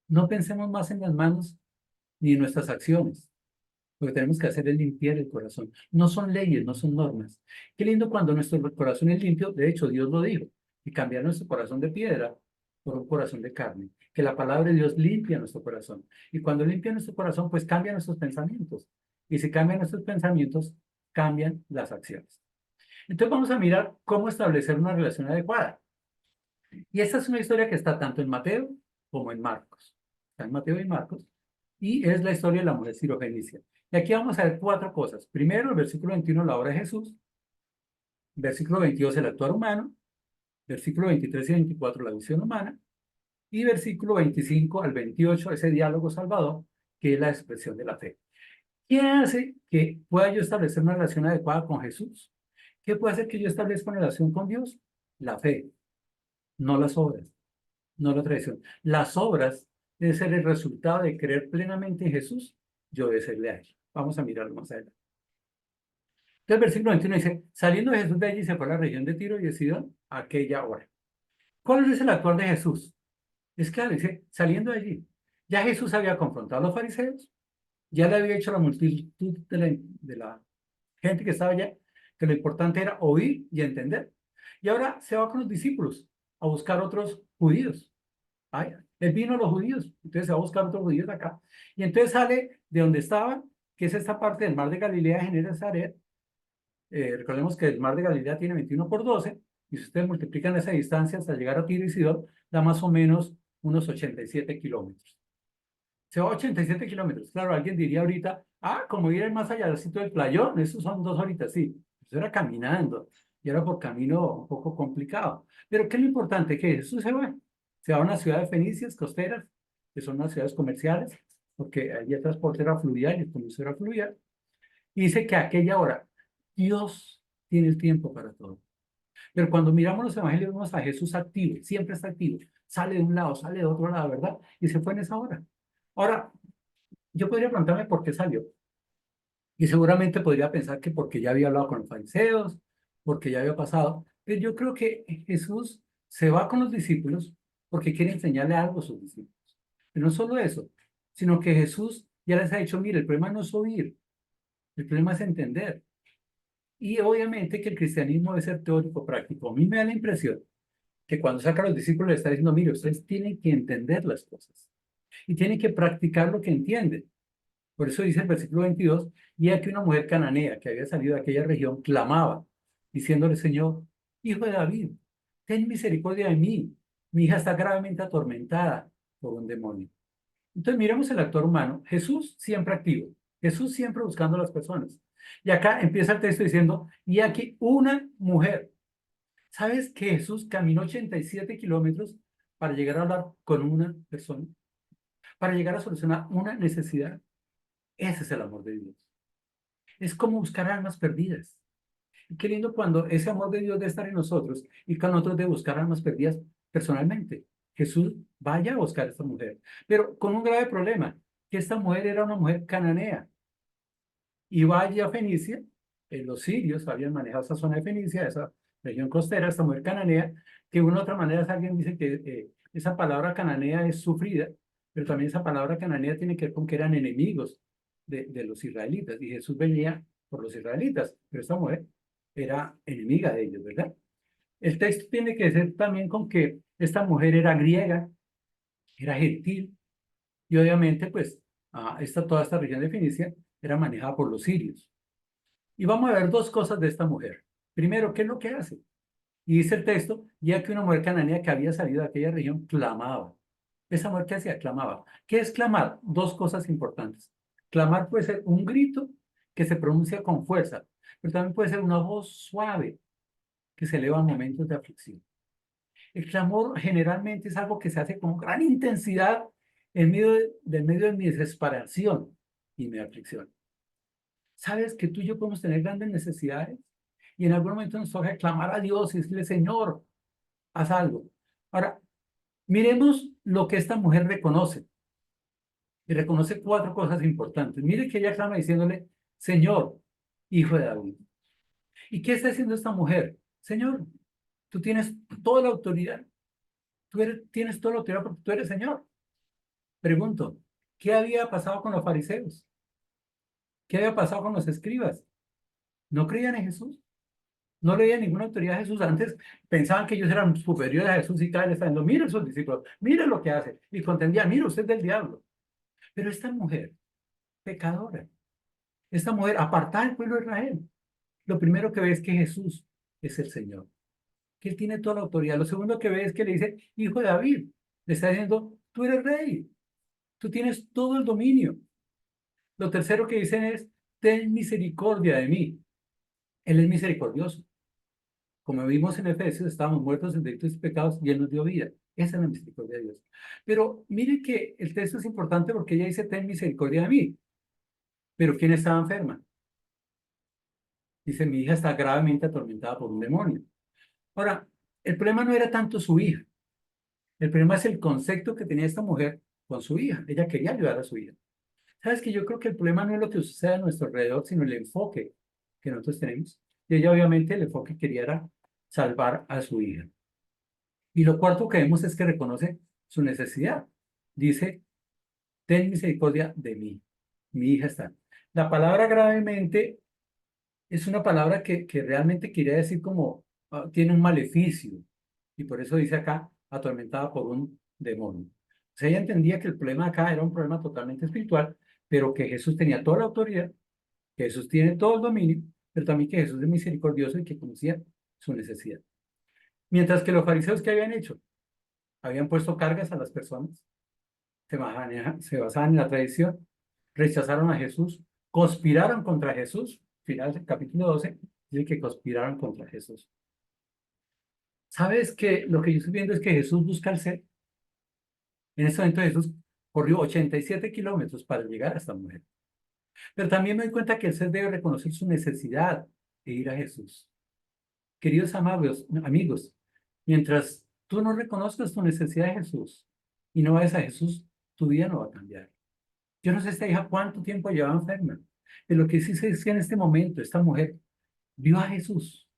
no pensemos más en las manos ni en nuestras acciones. Lo que tenemos que hacer es limpiar el corazón. No son leyes, no son normas. Qué lindo cuando nuestro corazón es limpio. De hecho, Dios lo dijo. Y cambiar nuestro corazón de piedra por un corazón de carne. Que la palabra de Dios limpia nuestro corazón. Y cuando limpia nuestro corazón, pues cambia nuestros pensamientos. Y si cambian nuestros pensamientos, cambian las acciones. Entonces vamos a mirar cómo establecer una relación adecuada. Y esta es una historia que está tanto en Mateo como en Marcos. Está en Mateo y Marcos. Y es la historia de la mujer sirofenicia. Y aquí vamos a ver cuatro cosas. Primero, el versículo 21, la obra de Jesús. Versículo 22, el actuar humano. Versículo 23 y 24, la visión humana. Y versículo 25 al 28, ese diálogo salvador, que es la expresión de la fe. ¿Qué hace que pueda yo establecer una relación adecuada con Jesús? ¿Qué puede hacer que yo establezca una relación con Dios? La fe, no las obras, no la tradición. Las obras deben ser el resultado de creer plenamente en Jesús y obedecerle a Él. Vamos a mirarlo más adelante. Entonces, el versículo 21 dice, saliendo de Jesús de allí se fue a la región de Tiro y de Sidón a aquella hora. ¿Cuál es el actuar de Jesús? Es claro, dice, saliendo de allí, ya Jesús había confrontado a los fariseos, ya le había hecho a la multitud de la gente que estaba allá, que lo importante era oír y entender. Y ahora se va con los discípulos a buscar otros judíos. Ay, él vino a los judíos, entonces se va a buscar otros judíos acá. Y entonces sale de donde estaba, que es esta parte del mar de Galilea, Genesaret. Recordemos que el mar de Galilea tiene 21 por 12, y si ustedes multiplican esa distancia hasta llegar a Tiro y Sidón, da más o menos unos 87 kilómetros. Se va a 87 kilómetros. Claro, alguien diría ahorita, como ir más allá del sitio del playón, eso son 2 horitas, sí. Eso era caminando, y era por camino un poco complicado. Pero ¿qué es lo importante? Que Jesús se va a una ciudad de fenicias costeras, que son unas ciudades comerciales, porque allí el transporte era fluvial y el comercio era fluvial. Y dice que a aquella hora Dios tiene el tiempo para todo. Pero cuando miramos los evangelios, vemos a Jesús activo, siempre está activo. Sale de un lado, sale de otro lado, ¿verdad? Y se fue en esa hora. Ahora, yo podría preguntarme por qué salió. Y seguramente podría pensar que porque ya había hablado con los fariseos, porque ya había pasado. Pero yo creo que Jesús se va con los discípulos porque quiere enseñarle algo a sus discípulos. Pero no solo eso, sino que Jesús ya les ha dicho, mire, el problema no es oír, el problema es entender. Y obviamente que el cristianismo debe ser teórico práctico. A mí me da la impresión que cuando saca a los discípulos le está diciendo, mire, ustedes tienen que entender las cosas y tienen que practicar lo que entienden. Por eso dice el versículo 22, y aquí una mujer cananea que había salido de aquella región clamaba, diciéndole, Señor, hijo de David, ten misericordia de mí. Mi hija está gravemente atormentada por un demonio. Entonces miremos el actor humano. Jesús siempre activo. Jesús siempre buscando a las personas. Y acá empieza el texto diciendo, y aquí una mujer. ¿Sabes que Jesús caminó 87 kilómetros para llegar a hablar con una persona? Para llegar a solucionar una necesidad. Ese es el amor de Dios. Es como buscar almas perdidas. Y qué lindo cuando ese amor de Dios debe estar en nosotros y con nosotros de buscar almas perdidas personalmente. Jesús vaya a buscar a esta mujer, pero con un grave problema, que esta mujer era una mujer cananea. Y vaya a Fenicia, los sirios habían manejado esa zona de Fenicia, esa región costera, esta mujer cananea, que de una u otra manera alguien dice que esa palabra cananea es sufrida, pero también esa palabra cananea tiene que ver con que eran enemigos de los israelitas, y Jesús venía por los israelitas, pero esta mujer era enemiga de ellos, ¿verdad? El texto tiene que ser también con que esta mujer era griega, era gentil, y obviamente, pues, toda esta región de Fenicia era manejada por los sirios. Y vamos a ver dos cosas de esta mujer. Primero, ¿qué es lo que hace? Y dice el texto, ya que una mujer cananea que había salido de aquella región clamaba. Esa mujer que hacía, clamaba. ¿Qué es clamar? Dos cosas importantes. Clamar puede ser un grito que se pronuncia con fuerza, pero también puede ser una voz suave que se eleva en momentos de aflicción. El clamor generalmente es algo que se hace con gran intensidad en medio de mi desesperación y mi aflicción. ¿Sabes que tú y yo podemos tener grandes necesidades? Y en algún momento nos toca clamar a Dios y decirle, Señor, haz algo. Ahora, miremos lo que esta mujer reconoce. Y reconoce cuatro cosas importantes. Mire que ella clama diciéndole, Señor, hijo de David. ¿Y qué está haciendo esta mujer? Señor, tú tienes toda la autoridad. Tienes toda la autoridad porque tú eres Señor. Pregunto, ¿qué había pasado con los fariseos? ¿Qué había pasado con los escribas? ¿No creían en Jesús? No le veían ninguna autoridad a Jesús. Antes pensaban que ellos eran superiores a Jesús y cada vez están diciendo, mire sus discípulos, mire lo que hace. Y contendían, mire usted es del diablo. Pero esta mujer, pecadora, esta mujer apartada del pueblo de Israel, lo primero que ve es que Jesús es el Señor, que Él tiene toda la autoridad. Lo segundo que ve es que le dice, hijo de David, le está diciendo, tú eres rey, tú tienes todo el dominio. Lo tercero que dicen es, ten misericordia de mí. Él es misericordioso. Como vimos en Efesios, estábamos muertos en delitos y pecados y Él nos dio vida. Esa es la misericordia de Dios. Pero mire que el texto es importante porque ella dice, ten misericordia de mí. Pero ¿quién estaba enferma? Dice, mi hija está gravemente atormentada por un demonio. Ahora, el problema no era tanto su hija. El problema es el concepto que tenía esta mujer con su hija. Ella quería ayudar a su hija. ¿Sabes que yo creo que el problema no es lo que sucede a nuestro alrededor, sino el enfoque que nosotros tenemos? Y ella obviamente el enfoque quería era salvar a su hija. Y lo cuarto que vemos es que reconoce su necesidad. Dice, ten misericordia de mí, mi hija está. La palabra gravemente es una palabra que realmente quiere decir como tiene un maleficio. Y por eso dice acá, atormentada por un demonio. O sea, ella entendía que el problema acá era un problema totalmente espiritual, pero que Jesús tenía toda la autoridad, que Jesús tiene todo el dominio, pero también que Jesús es misericordioso y que conocía su necesidad. Mientras que los fariseos, ¿qué habían hecho? Habían puesto cargas a las personas, se basaban en la tradición, rechazaron a Jesús, conspiraron contra Jesús. Final del capítulo 12 dice que conspiraron contra Jesús. ¿Sabes que lo que yo estoy viendo es que Jesús busca el ser? En ese momento Jesús corrió 87 kilómetros para llegar a esta mujer. Pero también me doy cuenta que el ser debe reconocer su necesidad de ir a Jesús. Queridos amados, amigos, mientras tú no reconozcas tu necesidad de Jesús y no vayas a Jesús, tu vida no va a cambiar. Yo no sé esta hija cuánto tiempo llevaba enferma, pero lo que sí sé es que en este momento esta mujer vio a Jesús,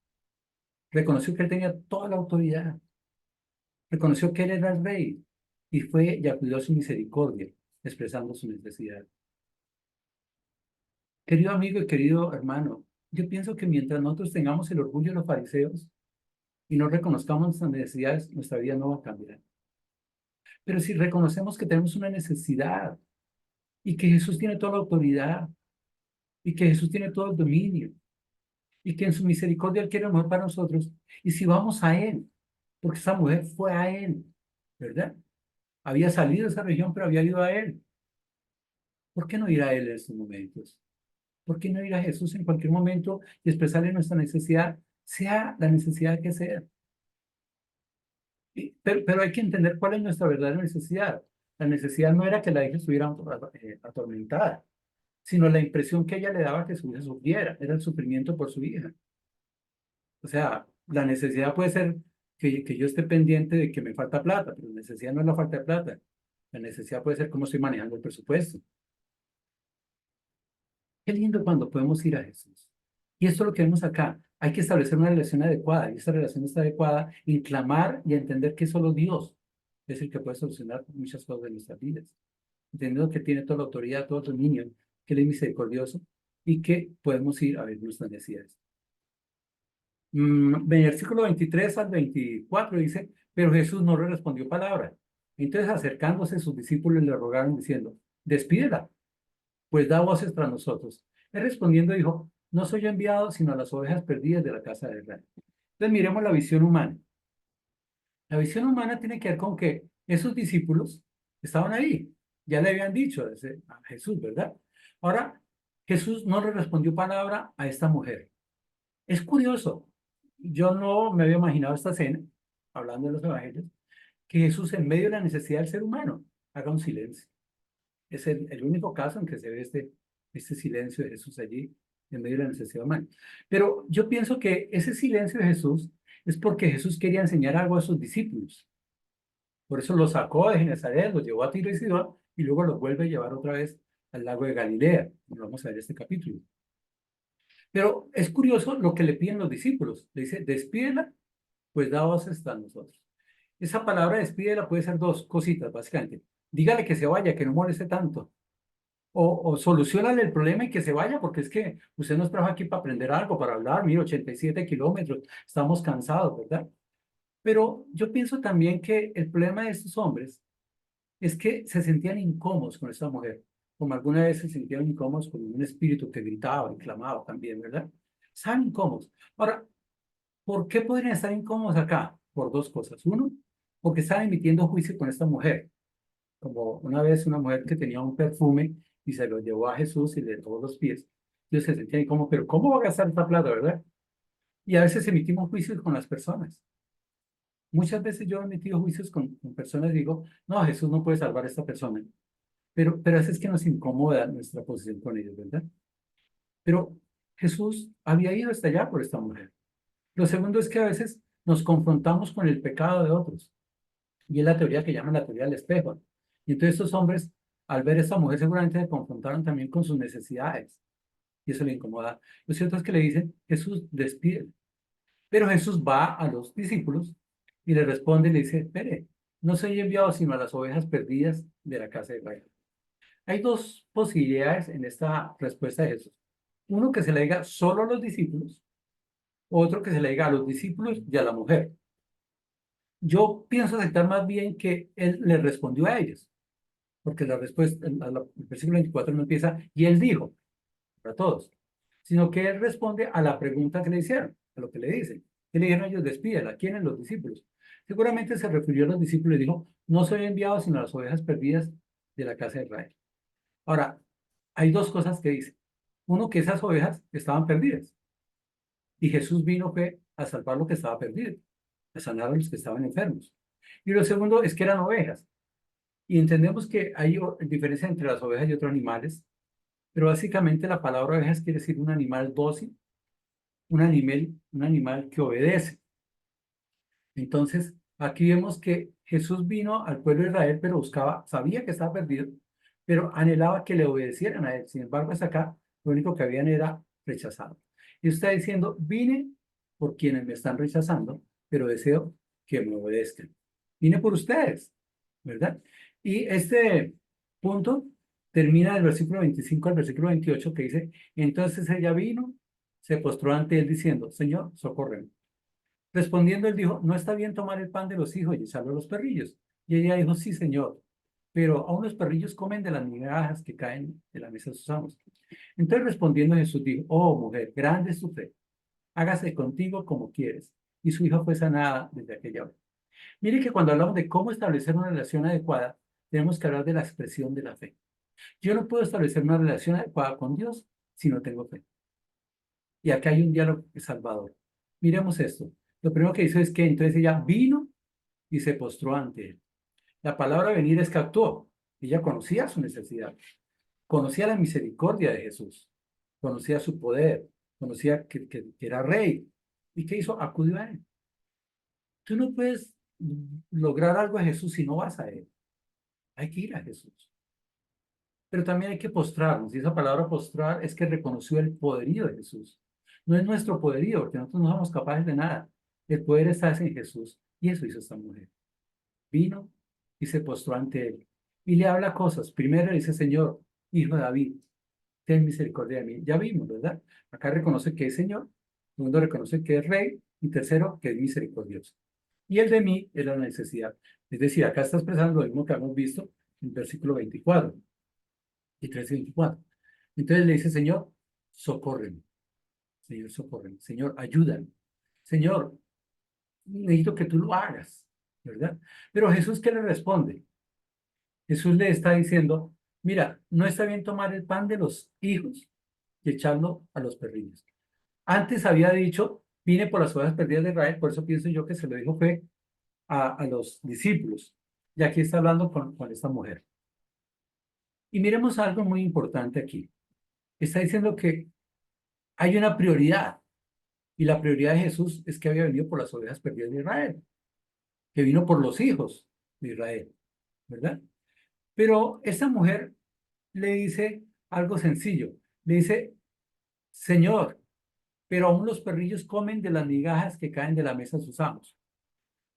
reconoció que él tenía toda la autoridad, reconoció que él era el rey y fue y acudió a su misericordia, expresando su necesidad. Querido amigo y querido hermano, yo pienso que mientras nosotros tengamos el orgullo de los fariseos y no reconozcamos nuestras necesidades, nuestra vida no va a cambiar. Pero si reconocemos que tenemos una necesidad y que Jesús tiene toda la autoridad y que Jesús tiene todo el dominio y que en su misericordia Él quiere lo mejor para nosotros, y si vamos a Él, porque esa mujer fue a Él, ¿verdad? Había salido de esa región, pero había ido a Él. ¿Por qué no ir a Él en estos momentos? ¿Por qué no ir a Jesús en cualquier momento y expresarle nuestra necesidad, sea la necesidad que sea? Pero hay que entender cuál es nuestra verdadera necesidad. La necesidad no era que la hija estuviera atormentada, sino la impresión que ella le daba que su hija sufriera, era el sufrimiento por su hija. O sea, la necesidad puede ser que yo esté pendiente de que me falta plata, pero la necesidad no es la falta de plata. La necesidad puede ser cómo estoy manejando el presupuesto. Qué lindo cuando podemos ir a Jesús. Y esto es lo que vemos acá. Hay que establecer una relación adecuada. Y esta relación está adecuada en clamar y entender que solo Dios es el que puede solucionar muchas cosas de nuestras vidas. Entendiendo que tiene toda la autoridad, todo el dominio, que Él es misericordioso y que podemos ir a ver nuestras necesidades. Versículo 23 al 24 dice, pero Jesús no le respondió palabra. Entonces acercándose sus discípulos le rogaron diciendo, despídela, pues da voces tras nosotros. Él respondiendo dijo, no soy yo enviado sino a las ovejas perdidas de la casa de Israel. Entonces miremos la visión humana. La visión humana tiene que ver con que esos discípulos estaban ahí, ya le habían dicho a Jesús, ¿verdad? Ahora, Jesús no le respondió palabra a esta mujer. Es curioso, yo no me había imaginado esta escena, hablando de los evangelios, que Jesús en medio de la necesidad del ser humano haga un silencio. Es el único caso en que se ve este silencio de Jesús allí, en medio de la necesidad humana. Pero yo pienso que ese silencio de Jesús es porque Jesús quería enseñar algo a sus discípulos. Por eso los sacó de Genesaret, los llevó a Tiro y Sidón, y luego los vuelve a llevar otra vez al lago de Galilea. Vamos a ver este capítulo. Pero es curioso lo que le piden los discípulos. Le dice, despídela, pues da voces a nosotros. Esa palabra despídela puede ser dos cositas, básicamente. Dígale que se vaya, que no moleste tanto. O solucionale el problema y que se vaya, porque es que usted nos trajo aquí para aprender algo, para hablar. Mire, 87 kilómetros, estamos cansados, ¿verdad? Pero yo pienso también que el problema de estos hombres es que se sentían incómodos con esta mujer, como alguna vez se sintieron incómodos con un espíritu que gritaba y clamaba también, ¿verdad? Estaban incómodos. Ahora, ¿por qué podrían estar incómodos acá? Por dos cosas. Uno, porque estaban emitiendo juicio con esta mujer, como una vez una mujer que tenía un perfume y se lo llevó a Jesús y le lavó los pies. Entonces se sentían incómodos, pero ¿cómo va a gastar esta plata, verdad? Y a veces emitimos juicios con las personas. Muchas veces yo he emitido juicios con personas y digo, no, Jesús no puede salvar a esta persona. Pero a veces es que nos incomoda nuestra posición con ellos, ¿verdad? Pero Jesús había ido hasta allá por esta mujer. Lo segundo es que a veces nos confrontamos con el pecado de otros. Y es la teoría que llaman la teoría del espejo. Y entonces estos hombres, al ver a esta mujer, seguramente se confrontaron también con sus necesidades. Y eso le incomoda. Lo cierto es que le dicen, Jesús, despide. Pero Jesús va a los discípulos y le responde y le dice, espere, no soy enviado sino a las ovejas perdidas de la casa de Israel. Hay dos posibilidades en esta respuesta de Jesús. Uno que se le diga solo a los discípulos, otro que se le diga a los discípulos y a la mujer. Yo pienso aceptar más bien que él le respondió a ellos, porque la respuesta, el versículo 24 no empieza, y él dijo, para todos, sino que él responde a la pregunta que le hicieron, a lo que le dicen. ¿Qué le dijeron ellos? Despídela. ¿Quiénes? Los discípulos. Seguramente se refirió a los discípulos y dijo, no soy enviado sino a las ovejas perdidas de la casa de Israel. Ahora, hay dos cosas que dice. Uno, que esas ovejas estaban perdidas. Y Jesús vino fue a salvar lo que estaba perdido, a sanar a los que estaban enfermos. Y lo segundo es que eran ovejas. Y entendemos que hay diferencia entre las ovejas y otros animales, pero básicamente la palabra ovejas quiere decir un animal dócil, un animal que obedece. Entonces, aquí vemos que Jesús vino al pueblo de Israel, pero buscaba, sabía que estaba perdido, pero anhelaba que le obedecieran a él. Sin embargo, hasta acá lo único que habían era rechazado. Y está diciendo, vine por quienes me están rechazando, pero deseo que me obedezcan. Vine por ustedes, ¿verdad? Y este punto termina del versículo 25 al versículo 28 que dice, entonces ella vino, se postró ante él diciendo, Señor, socórreme. Respondiendo, él dijo, no está bien tomar el pan de los hijos y echarlo a los perrillos. Y ella dijo, sí, señor, pero aún los perrillos comen de las migajas que caen de la mesa de sus amos. Entonces respondiendo Jesús dijo, oh mujer, grande es tu fe, hágase contigo como quieres. Y su hija fue sanada desde aquella hora. Mire que cuando hablamos de cómo establecer una relación adecuada, tenemos que hablar de la expresión de la fe. Yo no puedo establecer una relación adecuada con Dios si no tengo fe. Y acá hay un diálogo salvador. Miremos esto. Lo primero que hizo es que entonces ella vino y se postró ante él. La palabra venir es que actuó. Ella conocía su necesidad, conocía la misericordia de Jesús, conocía su poder, conocía que era rey. ¿Y qué hizo? Acudió a él. Tú no puedes lograr algo a Jesús si no vas a él. Hay que ir a Jesús. Pero también hay que postrarnos. Y esa palabra postrar es que reconoció el poderío de Jesús. No es nuestro poderío, porque nosotros no somos capaces de nada. El poder está en Jesús. Y eso hizo esta mujer. Vino y se postró ante él. Y le habla cosas. Primero le dice, Señor, hijo de David, ten misericordia de mí. Ya vimos, ¿verdad? Acá reconoce que es Señor. Segundo, reconoce que es Rey. Y tercero, que es misericordioso. Y el de mí es la necesidad. Es decir, acá está expresando lo mismo que hemos visto en el versículo 24 y 13 y 24. Entonces le dice, Señor, socórreme. Señor, socórreme. Señor, ayúdame. Señor, necesito que tú lo hagas, ¿verdad? Pero Jesús, ¿qué le responde? Jesús le está diciendo, mira, no está bien tomar el pan de los hijos y echarlo a los perrillos. Antes había dicho, vine por las ovejas perdidas de Israel, por eso pienso yo que se lo dijo fue a los discípulos. Y aquí está hablando con esta mujer. Y miremos algo muy importante aquí. Está diciendo que hay una prioridad. Y la prioridad de Jesús es que había venido por las ovejas perdidas de Israel, que vino por los hijos de Israel, ¿verdad? Pero esta mujer le dice algo sencillo. Le dice, Señor, pero aún los perrillos comen de las migajas que caen de la mesa de sus amos.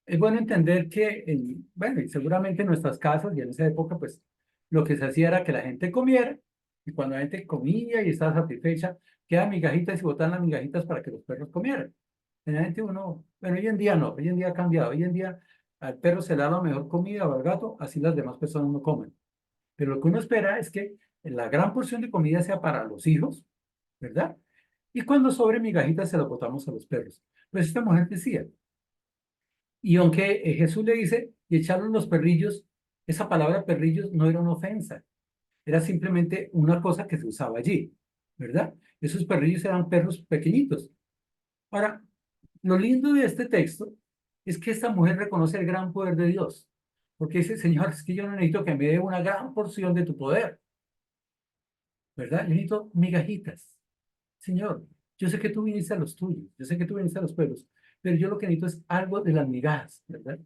Es bueno entender que, bueno, y seguramente en nuestras casas y en esa época, pues, lo que se hacía era que la gente comiera, y cuando la gente comía y estaba satisfecha, quedaban migajitas y botaban las migajitas para que los perros comieran. Generalmente uno, bueno, hoy en día no, hoy en día ha cambiado, hoy en día al perro se le da la mejor comida o al gato, así las demás personas no comen. Pero lo que uno espera es que la gran porción de comida sea para los hijos, ¿verdad? Y cuando sobre migajitas se las botamos a los perros. Pues esta mujer decía, y aunque Jesús le dice, y echaron los perrillos, esa palabra perrillos no era una ofensa, era simplemente una cosa que se usaba allí, ¿verdad? Esos perrillos eran perros pequeñitos. Ahora, lo lindo de este texto es que esta mujer reconoce el gran poder de Dios, porque dice, Señor, es que yo no necesito que me dé una gran porción de tu poder, ¿verdad? Yo necesito migajitas. Señor, yo sé que tú viniste a los tuyos, yo sé que tú viniste a los pueblos, pero yo lo que necesito es algo de las migajas, ¿verdad?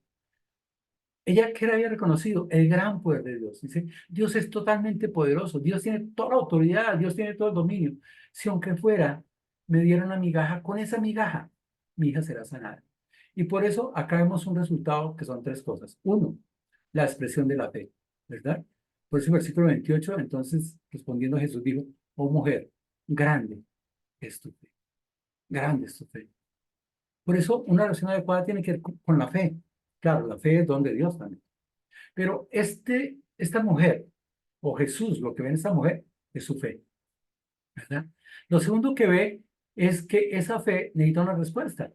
Ella que había reconocido el gran poder de Dios. Dice, Dios es totalmente poderoso, Dios tiene toda la autoridad, Dios tiene todo el dominio. Si aunque fuera, me dieron una migaja, con esa migaja, mi hija será sanada. Y por eso acá vemos un resultado que son tres cosas. Uno, la expresión de la fe, ¿verdad? Por eso el versículo 28, entonces, respondiendo Jesús dijo, oh mujer, grande es tu fe, grande es tu fe. Por eso una relación adecuada tiene que ver con la fe. Claro, la fe es don de Dios también. Pero esta mujer, o Jesús, lo que ve en esta mujer, es su fe, ¿verdad? Lo segundo que ve es que esa fe necesita una respuesta.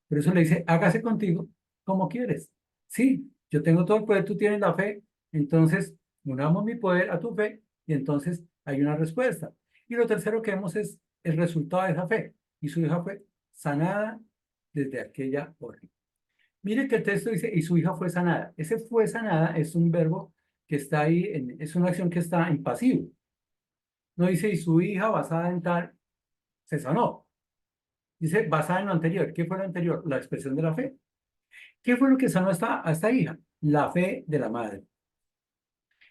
Por eso le dice, hágase contigo como quieres. Sí, yo tengo todo el poder, tú tienes la fe, entonces unamos mi poder a tu fe y entonces hay una respuesta. Y lo tercero que vemos es el resultado de esa fe. Y su hija fue sanada desde aquella hora. Mire que el texto dice, y su hija fue sanada. Ese fue sanada es un verbo que está ahí, es una acción que está en pasivo. No dice, y su hija basada en tal, se sanó. Dice, basada en lo anterior. ¿Qué fue lo anterior? La expresión de la fe. ¿Qué fue lo que sanó a esta hija? La fe de la madre.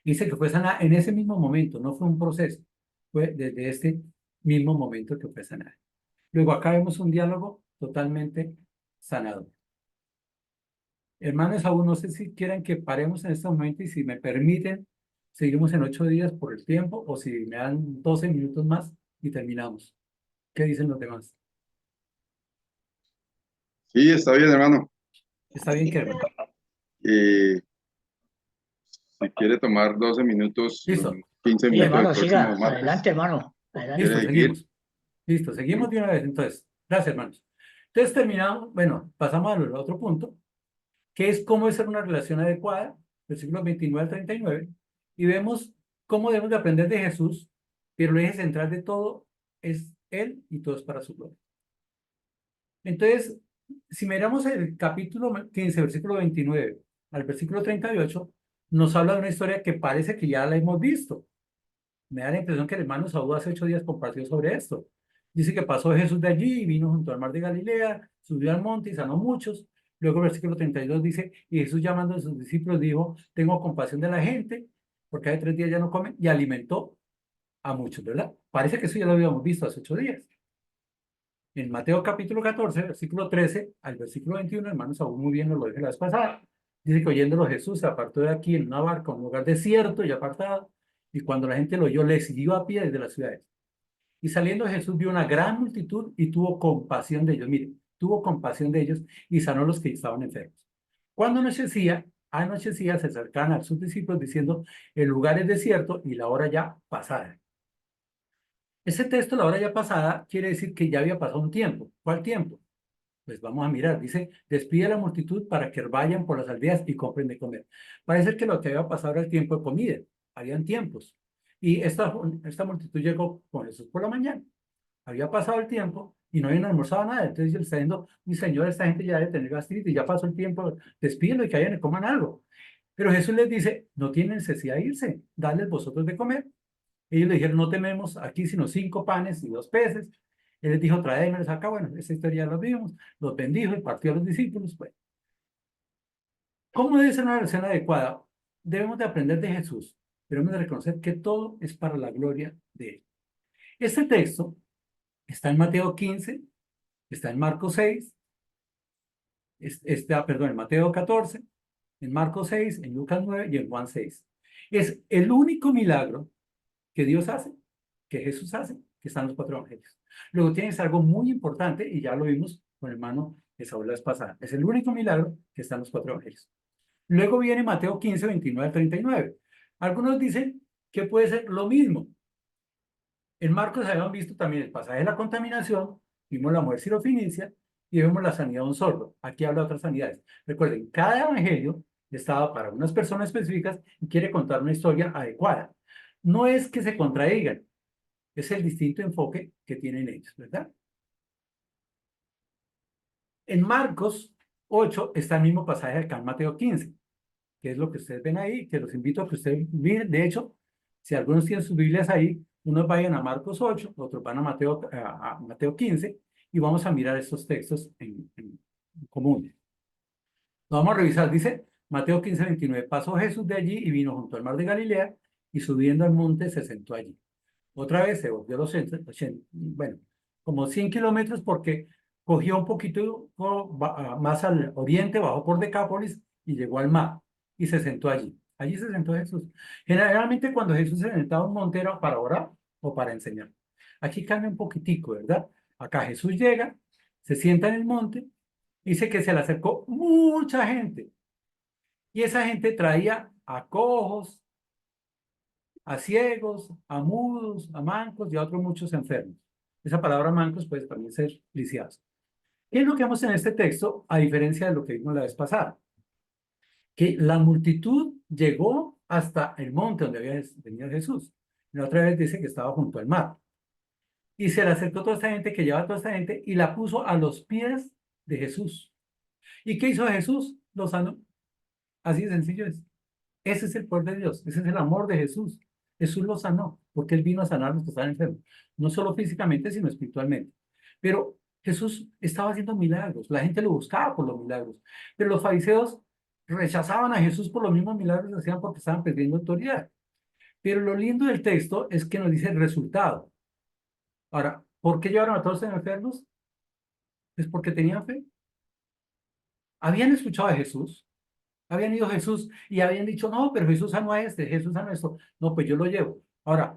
Dice que fue sanada en ese mismo momento, no fue un proceso. Fue desde este mismo momento que fue sanada. Luego acá vemos un diálogo totalmente sanador. Hermanos, aún no sé si quieren que paremos en este momento y si me permiten, seguimos en 8 días por el tiempo o si me dan 12 minutos más y terminamos. ¿Qué dicen los demás? Sí, está bien, hermano. ¿Está bien, Kerman? Eh, si quiere tomar 12 minutos, Listo, 15 Sí, minutos el hermano, próximo siga. martes, Adelante, hermano. listo, Adelante. ¿quiere seguir? seguimos. Listo, seguimos de una vez entonces. Gracias, hermanos. Entonces terminamos, bueno, pasamos al otro punto, que es cómo es ser una relación adecuada, versículos 29 al 39, y vemos cómo debemos de aprender de Jesús, pero el eje central de todo es Él y todo es para su gloria. Entonces, si miramos el capítulo 15, versículo 29 al versículo 38, nos habla de una historia que parece que ya la hemos visto. Me da la impresión que el hermano Saúl hace 8 días compartió sobre esto. Dice que pasó Jesús de allí y vino junto al mar de Galilea, subió al monte y sanó muchos. Luego el versículo 32 dice, y Jesús llamando a sus discípulos dijo, tengo compasión de la gente, porque hace 3 días ya no comen, y alimentó a muchos, ¿verdad? Parece que eso ya lo habíamos visto hace 8 días. En Mateo capítulo 14, versículo 13 al versículo 21, hermanos, aún muy bien nos lo dije la vez pasada. Dice que oyéndolo Jesús se apartó de aquí en una barca, un lugar desierto y apartado, y cuando la gente lo oyó, le siguió a pie desde las ciudades. Y saliendo Jesús vio una gran multitud y tuvo compasión de ellos. Mire, tuvo compasión de ellos y sanó a los que estaban enfermos. Cuando anochecía, se acercaban a sus discípulos diciendo, el lugar es desierto y la hora ya pasada. Ese texto, la hora ya pasada, quiere decir que ya había pasado un tiempo. ¿Cuál tiempo? Pues vamos a mirar. Dice, despide a la multitud para que vayan por las aldeas y compren de comer. Parece que lo que había pasado era el tiempo de comida. Habían tiempos. Y esta multitud llegó con Jesús por la mañana. Había pasado el tiempo y no habían almorzado nada. Entonces él está diciendo, mi señor, esta gente ya debe tener gastritis, ya pasó el tiempo, despídelo y que vayan y coman algo. Pero Jesús les dice, no tienen necesidad de irse, dadles vosotros de comer. Ellos le dijeron, no tenemos aquí sino 5 panes y 2 peces. Él les dijo, tráemelos acá. Bueno, esa historia ya la vimos. Los bendijo y partió a los discípulos. Pues, ¿cómo debe ser una relación adecuada? Debemos de aprender de Jesús. Debemos de reconocer que todo es para la gloria de Él. Este texto está en Mateo 15, está en Marcos 6, está, perdón, en Mateo 14, en Marcos 6, en Lucas 9 y en Juan 6. Es el único milagro que Dios hace, que Jesús hace, que están los 4 evangelios. Luego tienes algo muy importante, y ya lo vimos con el hermano Esaú la vez pasada. Es el único milagro que están los 4 evangelios. Luego viene Mateo 15, 29 al 39. Algunos dicen que puede ser lo mismo. En Marcos habíamos visto también el pasaje de la contaminación, vimos la mujer sirofenicia y vemos la sanidad de un sordo. Aquí habla de otras sanidades. Recuerden, cada evangelio estaba para unas personas específicas y quiere contar una historia adecuada. No es que se contradigan, es el distinto enfoque que tienen ellos, ¿verdad? En Marcos 8 está el mismo pasaje acá en Mateo 15, que es lo que ustedes ven ahí, que los invito a que ustedes miren. De hecho, si algunos tienen sus Biblias ahí, unos vayan a Marcos 8, otros van a Mateo 15, y vamos a mirar estos textos en común. Lo vamos a revisar. Dice Mateo 15, 29. Pasó Jesús de allí y vino junto al mar de Galilea, y subiendo al monte se sentó allí. Otra vez se volvió los 80, bueno, como 100 kilómetros, porque cogió un poquito más al oriente, bajó por Decápolis y llegó al mar. y se sentó allí. Allí se sentó Jesús. Generalmente cuando Jesús se sentaba a un monte era para orar o para enseñar. Aquí cambia un poquitico, ¿verdad? Acá Jesús llega, se sienta en el monte, dice que se le acercó mucha gente. Y esa gente traía a cojos, a ciegos, a mudos, a mancos y a otros muchos enfermos. Esa palabra mancos puede también ser lisiados. ¿Qué es lo que vemos en este texto, a diferencia de lo que vimos la vez pasada? Que la multitud llegó hasta el monte donde había venido Jesús. La otra vez dice que estaba junto al mar. Y se le acercó toda esta gente, que llevaba toda esta gente, y la puso a los pies de Jesús. ¿Y qué hizo Jesús? Lo sanó. Así de sencillo es. Ese es el poder de Dios, ese es el amor de Jesús. Jesús lo sanó, porque Él vino a sanar a los que estaban enfermos, no solo físicamente, sino espiritualmente. Pero Jesús estaba haciendo milagros, la gente lo buscaba por los milagros, pero los fariseos rechazaban a Jesús por los mismos milagros que hacían porque estaban perdiendo autoridad. Pero lo lindo del texto es que nos dice el resultado. Ahora, ¿por qué llevaron a todos los enfermos? Es porque tenían fe. Habían escuchado a Jesús, habían ido a Jesús y habían dicho, no, pero Jesús sanó a este, Jesús sanó a esto. No, pues yo lo llevo. Ahora,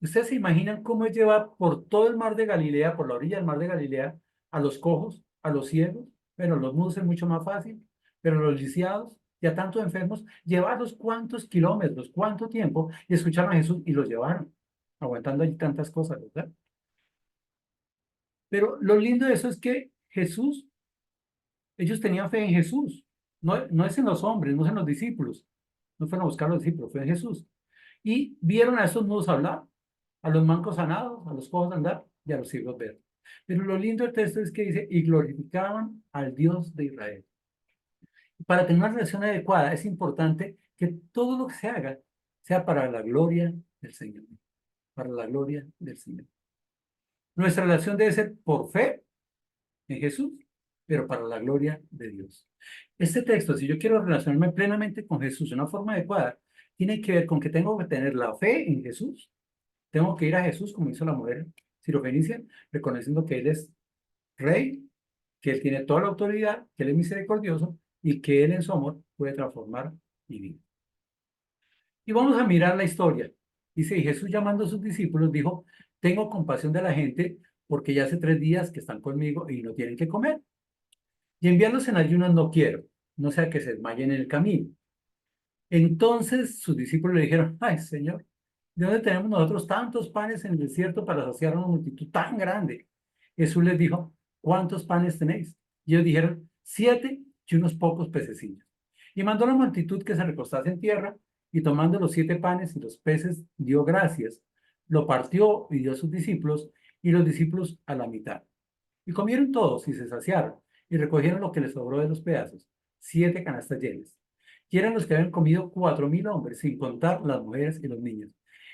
¿ustedes se imaginan cómo es llevar por todo el mar de Galilea, por la orilla del mar de Galilea, a los cojos, a los ciegos? Bueno, los mudos es mucho más fácil, pero los lisiados y a tantos enfermos, llevarlos cuántos kilómetros, cuánto tiempo, y escucharon a Jesús y los llevaron, aguantando allí tantas cosas, ¿verdad? Pero lo lindo de eso es que Jesús, ellos tenían fe en Jesús, no es en los hombres, no es en los discípulos, no fueron a buscar a los discípulos, fue en Jesús. Y vieron a esos mudos hablar, a los mancos sanados, a los cojos andar y a los ciegos ver. Pero lo lindo del texto es que dice, y glorificaban al Dios de Israel. Para tener una relación adecuada es importante que todo lo que se haga sea para la gloria del Señor, para la gloria del Señor. Nuestra relación debe ser por fe en Jesús, pero para la gloria de Dios. Este texto, si yo quiero relacionarme plenamente con Jesús de una forma adecuada, tiene que ver con que tengo que tener la fe en Jesús. Tengo que ir a Jesús, como hizo la mujer sirofenicia, reconociendo que Él es Rey, que Él tiene toda la autoridad, que Él es misericordioso y que Él en su amor puede transformar mi vida. Y vamos a mirar la historia. Dice, y Jesús llamando a sus discípulos dijo, tengo compasión de la gente porque ya hace 3 días que están conmigo y no tienen que comer. Y enviarlos en ayunas no quiero, no sea que se desmayen en el camino. Entonces sus discípulos le dijeron, ay, Señor, ¿de dónde tenemos nosotros tantos panes en el desierto para saciar a una multitud tan grande? Jesús les dijo, ¿cuántos panes tenéis? Y ellos dijeron, 7 y unos pocos pececillos. Y mandó a la multitud que se recostase en tierra, y tomando los 7 panes y los peces, dio gracias, lo partió y dio a sus discípulos, y los discípulos a la mitad. Y comieron todos y se saciaron, y recogieron lo que les sobró de los pedazos, 7 canastas llenas. Y eran los que habían comido 4.000 hombres, sin contar las mujeres y los niños.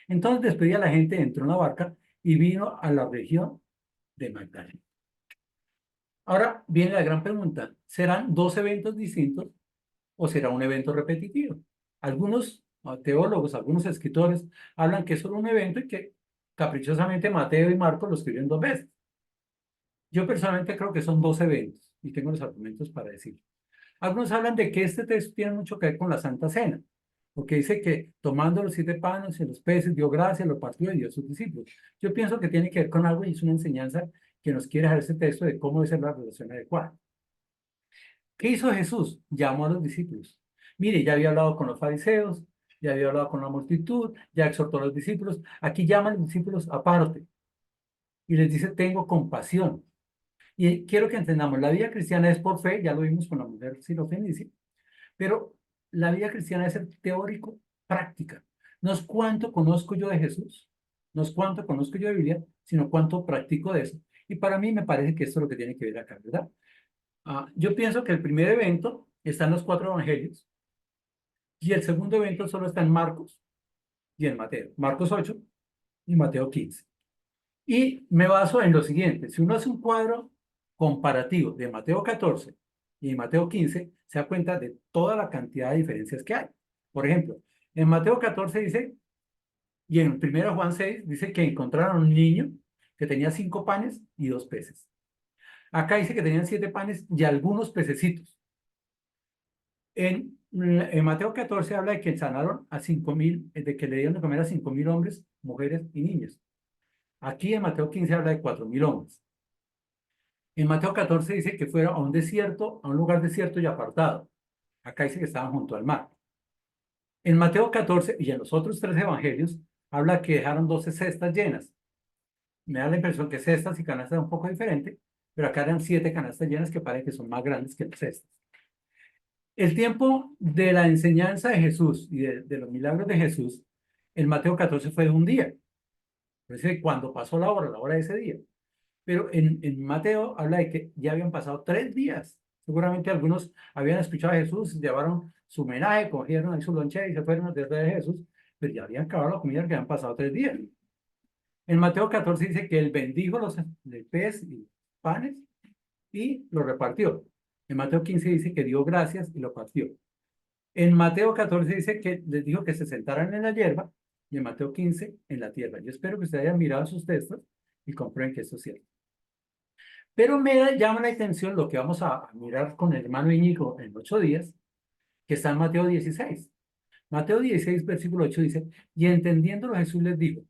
Entonces despedía a la gente, entró en la barca y vino a la región de Magdala. Ahora viene la gran pregunta, ¿serán 2 eventos distintos o será un evento repetitivo? Algunos teólogos, algunos escritores hablan que es solo un evento y que caprichosamente Mateo y Marcos lo escribieron 2 veces. Yo personalmente creo que son 2 eventos y tengo los argumentos para decirlo. Algunos hablan de que este texto tiene mucho que ver con la Santa Cena, porque dice que tomando los 7 panes y los peces, dio gracias, lo partió y dio a sus discípulos. Yo pienso que tiene que ver con algo y es una enseñanza que nos quiere dejar este texto de cómo debe ser la relación adecuada. ¿Qué hizo Jesús? Llamó a los discípulos. Mire, ya había hablado con los fariseos, ya había hablado con la multitud, ya exhortó a los discípulos. Aquí llama a los discípulos aparte y les dice, tengo compasión. Y quiero que entendamos, la vida cristiana es por fe, ya lo vimos con la mujer sirofenicia, pero la vida cristiana es ser teórico, práctica. No es cuánto conozco yo de Jesús, no es cuánto conozco yo de Biblia, sino cuánto practico de eso. Y para mí me parece que esto es lo que tiene que ver acá, ¿verdad? Yo pienso que el primer evento está en los 4 evangelios y el segundo evento solo está en Marcos y en Mateo. Marcos 8 y Mateo 15. Y me baso en lo siguiente. Si uno hace un cuadro comparativo de Mateo 14 y Mateo 15, se da cuenta de toda la cantidad de diferencias que hay. Por ejemplo, en Mateo 14 dice, y en 1 Juan 6 dice que encontraron un niño que tenía 5 panes y 2 peces. Acá dice que tenían 7 panes y algunos pececitos. En En Mateo 14 habla de que sanaron a 5.000, de que le dieron de comer a 5.000 hombres, mujeres y niños. Aquí en Mateo 15 habla de 4.000 hombres. En Mateo 14 dice que fueron a un desierto, a un lugar desierto y apartado. Acá dice que estaban junto al mar. En Mateo 14 y en los otros tres evangelios habla que dejaron 12 cestas llenas. Me da la impresión que cestas y canastas es un poco diferente, pero acá eran 7 canastas llenas que parece que son más grandes que las cestas. El tiempo de la enseñanza de Jesús y de los milagros de Jesús, en Mateo 14 fue de un día. Es decir, cuando pasó la hora de ese día. Pero en Mateo habla de que ya habían pasado 3 días. Seguramente algunos habían escuchado a Jesús, llevaron su homenaje, cogieron ahí su lonche y se fueron detrás de Jesús, pero ya habían acabado la comida que habían pasado 3 días. En Mateo 14 dice que él bendijo los de pez y panes y lo repartió. En Mateo 15 dice que dio gracias y lo partió. En Mateo 14 dice que les dijo que se sentaran en la hierba y en Mateo 15 en la tierra. Yo espero que ustedes hayan mirado sus textos y comprueben que esto es cierto. Pero me llama la atención lo que vamos a mirar con el hermano Íñigo en 8 días, que está en Mateo 16. Mateo 16, versículo 8 dice, y entendiéndolo Jesús les dijo,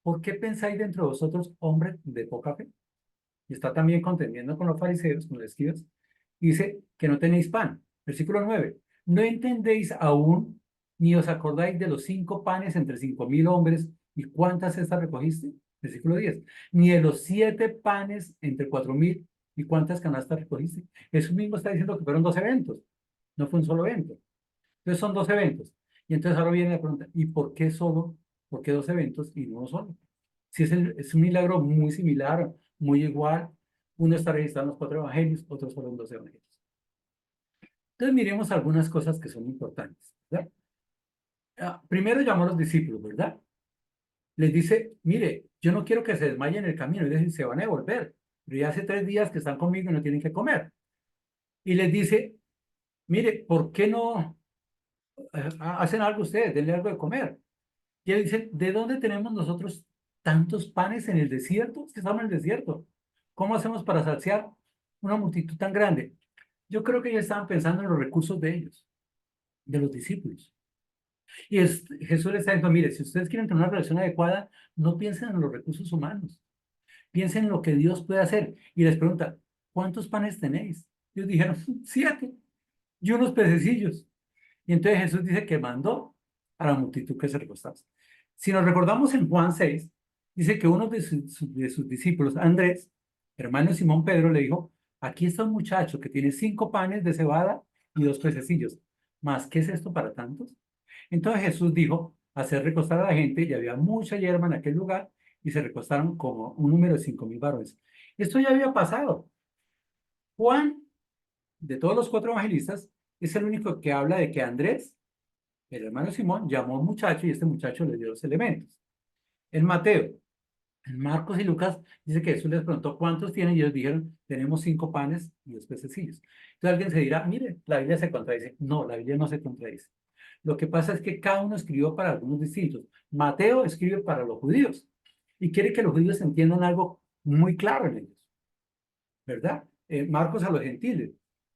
¿por qué pensáis dentro de vosotros, hombres de poca fe? Y está también contendiendo con los fariseos, con los escribas, y dice que no tenéis pan. Versículo 9, ¿no entendéis aún, ni os acordáis de los 5 panes entre 5.000 hombres, y cuántas cestas recogiste? Versículo 10, ni de los 7 panes entre 4.000, y cuántas canastas recogiste. Eso mismo está diciendo que fueron 2 eventos, no fue un solo evento. Entonces son 2 eventos. Y entonces ahora viene la pregunta, ¿y por qué solo? ¿Por qué 2 eventos y no uno solo? Si es un milagro muy similar, muy igual, uno está registrado en los 4 evangelios, otros solo en 2 evangelios. Entonces miremos algunas cosas que son importantes, ¿verdad? Primero llamó a los discípulos, ¿verdad? Les dice, mire, yo no quiero que se desmayen en el camino, y se van a devolver, pero ya hace 3 días que están conmigo y no tienen que comer. Y les dice, mire, ¿por qué no hacen algo ustedes? Denle algo de comer. Y él dice, ¿de dónde tenemos nosotros tantos panes en el desierto? Es que estamos en el desierto. ¿Cómo hacemos para saciar una multitud tan grande? Yo creo que ellos estaban pensando en los recursos de ellos, de los discípulos. Y Jesús les está diciendo, mire, si ustedes quieren tener una relación adecuada, no piensen en los recursos humanos, piensen en lo que Dios puede hacer. Y les pregunta, ¿cuántos panes tenéis? Ellos dijeron, 7 y unos pececillos. Y entonces Jesús dice que mandó a la multitud que se recostase. Si nos recordamos en Juan 6, dice que uno de sus discípulos, Andrés, hermano de Simón Pedro, le dijo, aquí está un muchacho que tiene 5 panes de cebada y 2 pececillos. ¿Más qué es esto para tantos? Entonces Jesús dijo, hacer recostar a la gente, y había mucha hierba en aquel lugar, y se recostaron como un número de 5.000 varones. Esto ya había pasado. Juan, de todos los 4 evangelistas, es el único que habla de que Andrés, el hermano Simón, llamó a un muchacho y este muchacho le dio los elementos. En Mateo, en Marcos y Lucas, dice que Jesús les preguntó cuántos tienen y ellos dijeron, tenemos 5 panes y 2 pececillos. Entonces alguien se dirá, mire, la Biblia se contradice. No, la Biblia no se contradice. Lo que pasa es que cada uno escribió para algunos distintos. Mateo escribe para los judíos y quiere que los judíos entiendan algo muy claro en ellos, ¿verdad? Marcos a los gentiles,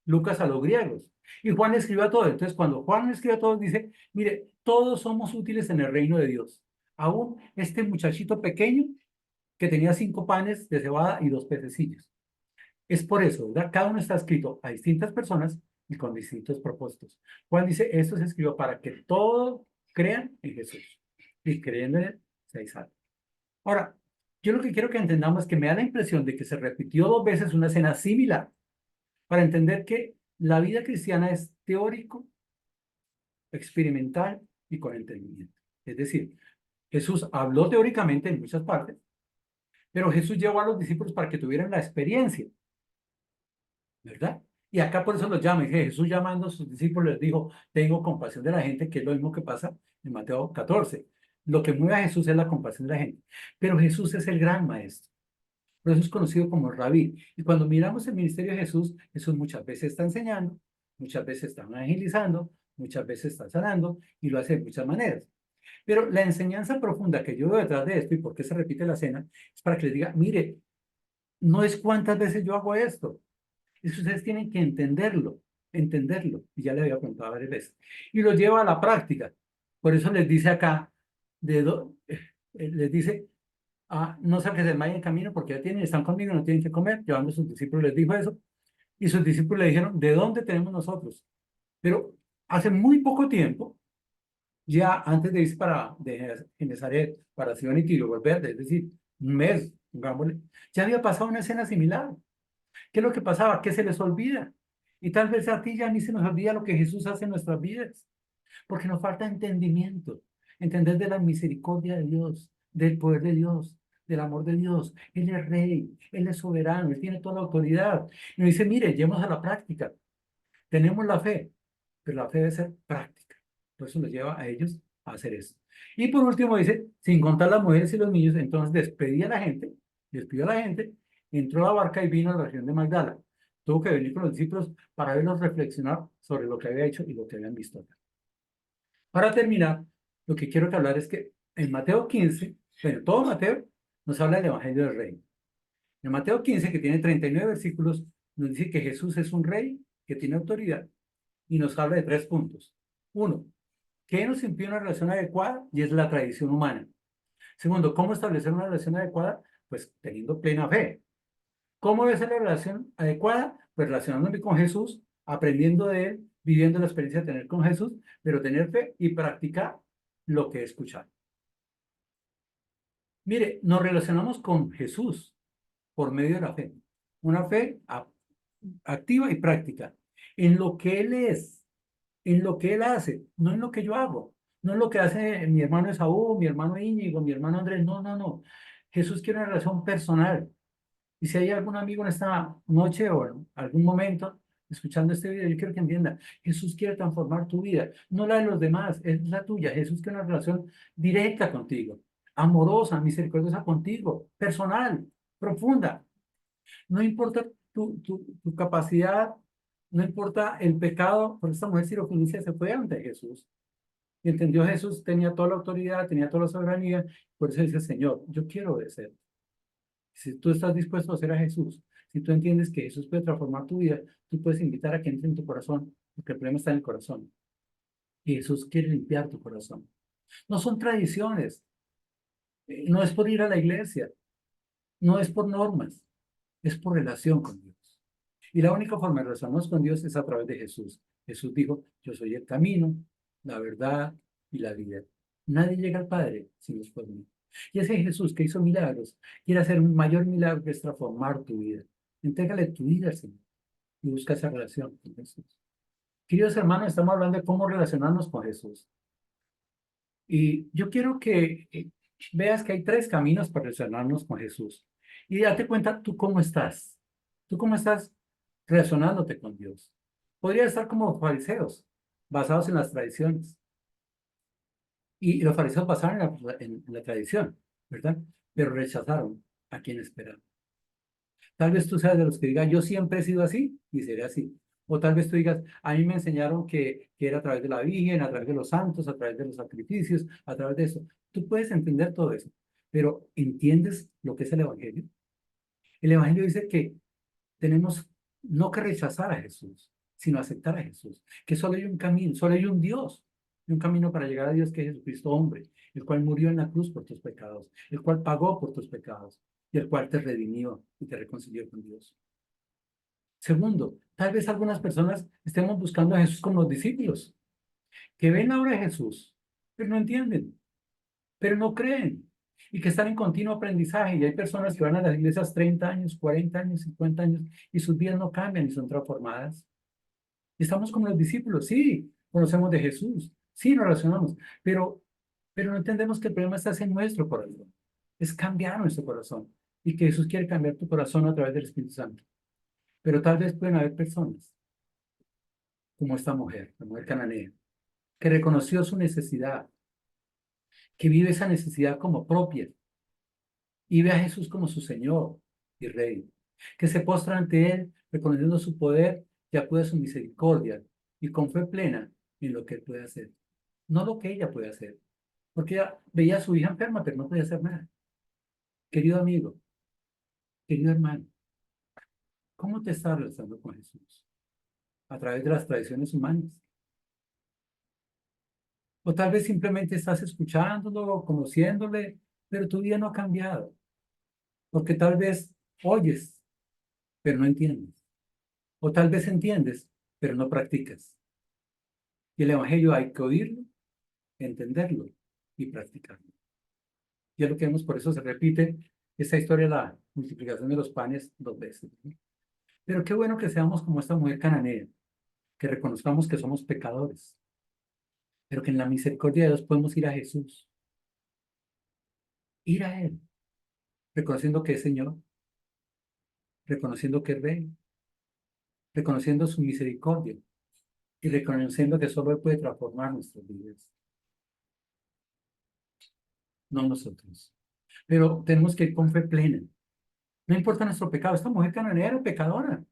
Lucas a los griegos. Y Juan escribe a todos. Entonces, cuando Juan escribe a todos, dice, mire, todos somos útiles en el reino de Dios. Aún este muchachito pequeño que tenía 5 panes de cebada y 2 pececillos. Es por eso, ¿verdad? Cada uno está escrito a distintas personas y con distintos propósitos. Juan dice, esto se escribió para que todos crean en Jesús y creyendo en él, seáis salvos. Ahora, yo lo que quiero que entendamos es que me da la impresión de que se repitió 2 veces una escena similar para entender que la vida cristiana es teórico, experimental y con entendimiento. Es decir, Jesús habló teóricamente en muchas partes, pero Jesús llevó a los discípulos para que tuvieran la experiencia, ¿verdad? Y acá por eso los llama. Dice, Jesús llamando a sus discípulos les dijo, tengo compasión de la gente, que es lo mismo que pasa en Mateo 14. Lo que mueve a Jesús es la compasión de la gente. Pero Jesús es el gran maestro. Por eso es conocido como el rabí. Y cuando miramos el ministerio de Jesús, Jesús muchas veces está enseñando, muchas veces está evangelizando, muchas veces está sanando y lo hace de muchas maneras. Pero la enseñanza profunda que yo veo detrás de esto y por qué se repite la cena es para que les diga, mire, no es cuántas veces yo hago esto, es que ustedes tienen que entenderlo. entenderlo, y ya le había contado varias veces, y lo lleva a la práctica. Por eso les dice acá, les dice, no se desmayen en camino porque ya están conmigo, no tienen que comer, llevando a sus discípulos, les dijo eso, y sus discípulos le dijeron, ¿de dónde tenemos nosotros? Pero hace muy poco tiempo, ya antes de irse de Genesaret para Sidón y Tiro, volver, es decir, un mes, pongámosle, ya había pasado una escena similar. ¿Qué es lo que pasaba? Que se les olvida. Y tal vez a ti y a mí se nos olvida lo que Jesús hace en nuestras vidas, porque nos falta entendimiento, entender de la misericordia de Dios, del poder de Dios, del amor de Dios. Él es rey, Él es soberano, Él tiene toda la autoridad. Y nos dice, mire, llevemos a la práctica. Tenemos la fe, pero la fe debe ser práctica. Por eso les lleva a ellos a hacer eso. Y por último dice, sin contar las mujeres y los niños, entonces despedía a la gente, despidió a la gente, entró a la barca y vino a la región de Magdala. Tuvo que venir con los discípulos para verlos reflexionar sobre lo que había hecho y lo que habían visto acá. Para terminar, lo que quiero que hablar es que en Mateo 15, bueno, todo Mateo nos habla del Evangelio del Reino. En Mateo 15, que tiene 39 versículos, nos dice que Jesús es un rey que tiene autoridad y nos habla de 3 puntos. Uno, ¿qué nos impide una relación adecuada? Y es la tradición humana. Segundo, ¿cómo establecer una relación adecuada? Pues teniendo plena fe. ¿Cómo debe ser la relación adecuada? Pues relacionándome con Jesús, aprendiendo de Él, viviendo la experiencia de tener con Jesús, pero tener fe y practicar lo que he escuchado. Mire, nos relacionamos con Jesús por medio de la fe. Una fe activa y práctica. En lo que Él es, en lo que Él hace, no en lo que yo hago. No en lo que hace mi hermano Esaú, mi hermano Íñigo, mi hermano Andrés. No, no, no. Jesús quiere una relación personal. Y si hay algún amigo en esta noche o en algún momento escuchando este video, yo quiero que entienda, Jesús quiere transformar tu vida, no la de los demás, es la tuya. Jesús quiere una relación directa contigo, amorosa, misericordiosa contigo, personal, profunda. No importa tu capacidad, no importa el pecado, por esta mujer sirofenicia se fue ante Jesús. Y entendió Jesús, tenía toda la autoridad, tenía toda la soberanía, por eso dice, Señor, yo quiero obedecer. Si tú estás dispuesto a hacer a Jesús, si tú entiendes que Jesús puede transformar tu vida, tú puedes invitar a que entre en tu corazón, porque el problema está en el corazón. Y Jesús quiere limpiar tu corazón. No son tradiciones, no es por ir a la iglesia, no es por normas, es por relación con Dios. Y la única forma de relacionarnos con Dios es a través de Jesús. Jesús dijo, yo soy el camino, la verdad y la vida. Nadie llega al Padre si no es por mí. Y ese Jesús que hizo milagros, quiere hacer un mayor milagro que es transformar tu vida. Entrégale tu vida al Señor y busca esa relación con Jesús. Queridos hermanos, estamos hablando de cómo relacionarnos con Jesús. Y yo quiero que veas que hay 3 caminos para relacionarnos con Jesús. Y date cuenta tú cómo estás. Tú cómo estás relacionándote con Dios. Podría estar como fariseos, basados en las tradiciones. Y los fariseos basaron en la tradición, ¿verdad? Pero rechazaron a quien esperaban. Tal vez tú seas de los que digan, yo siempre he sido así y seré así. O tal vez tú digas, a mí me enseñaron que era a través de la Virgen, a través de los santos, a través de los sacrificios, a través de eso. Tú puedes entender todo eso, pero ¿entiendes lo que es el Evangelio? El Evangelio dice que tenemos no que rechazar a Jesús, sino aceptar a Jesús. Que solo hay un camino, solo hay un Dios. Y un camino para llegar a Dios que es Jesucristo hombre, el cual murió en la cruz por tus pecados, el cual pagó por tus pecados y el cual te redimió y te reconcilió con Dios. Segundo, tal vez algunas personas estemos buscando a Jesús como los discípulos, que ven ahora a Jesús, pero no entienden, pero no creen, y que están en continuo aprendizaje. Y hay personas que van a las iglesias 30 años, 40 años, 50 años, y sus vidas no cambian y son transformadas. Y estamos como los discípulos, sí, conocemos de Jesús, sí, nos relacionamos, pero no entendemos que el problema está en nuestro corazón, es cambiar nuestro corazón, y que Jesús quiere cambiar tu corazón a través del Espíritu Santo. Pero tal vez pueden haber personas, como esta mujer, la mujer cananea, que reconoció su necesidad, que vive esa necesidad como propia y ve a Jesús como su Señor y Rey, que se postra ante Él reconociendo su poder y acude a su misericordia y con fe plena en lo que Él puede hacer, no lo que ella puede hacer, porque ella veía a su hija enferma, pero no podía hacer nada. Querido amigo, querido hermano, ¿cómo te estás relacionando con Jesús? a través de las tradiciones humanas. O tal vez simplemente estás escuchándolo, conociéndole, pero tu vida no ha cambiado. Porque tal vez oyes, pero no entiendes. O tal vez entiendes, pero no practicas. Y el Evangelio hay que oírlo, entenderlo y practicarlo. Y es lo que vemos, por eso se repite esta historia de la multiplicación de los panes 2 veces, ¿no? Pero qué bueno que seamos como esta mujer cananea, que reconozcamos que somos pecadores, pero que en la misericordia de Dios podemos ir a Jesús, ir a Él, reconociendo que es Señor, reconociendo que es Rey, reconociendo su misericordia y reconociendo que solo Él puede transformar nuestras vidas, no nosotros. Pero tenemos que ir con fe plena. No importa nuestro pecado. Esta mujer cananea era pecadora,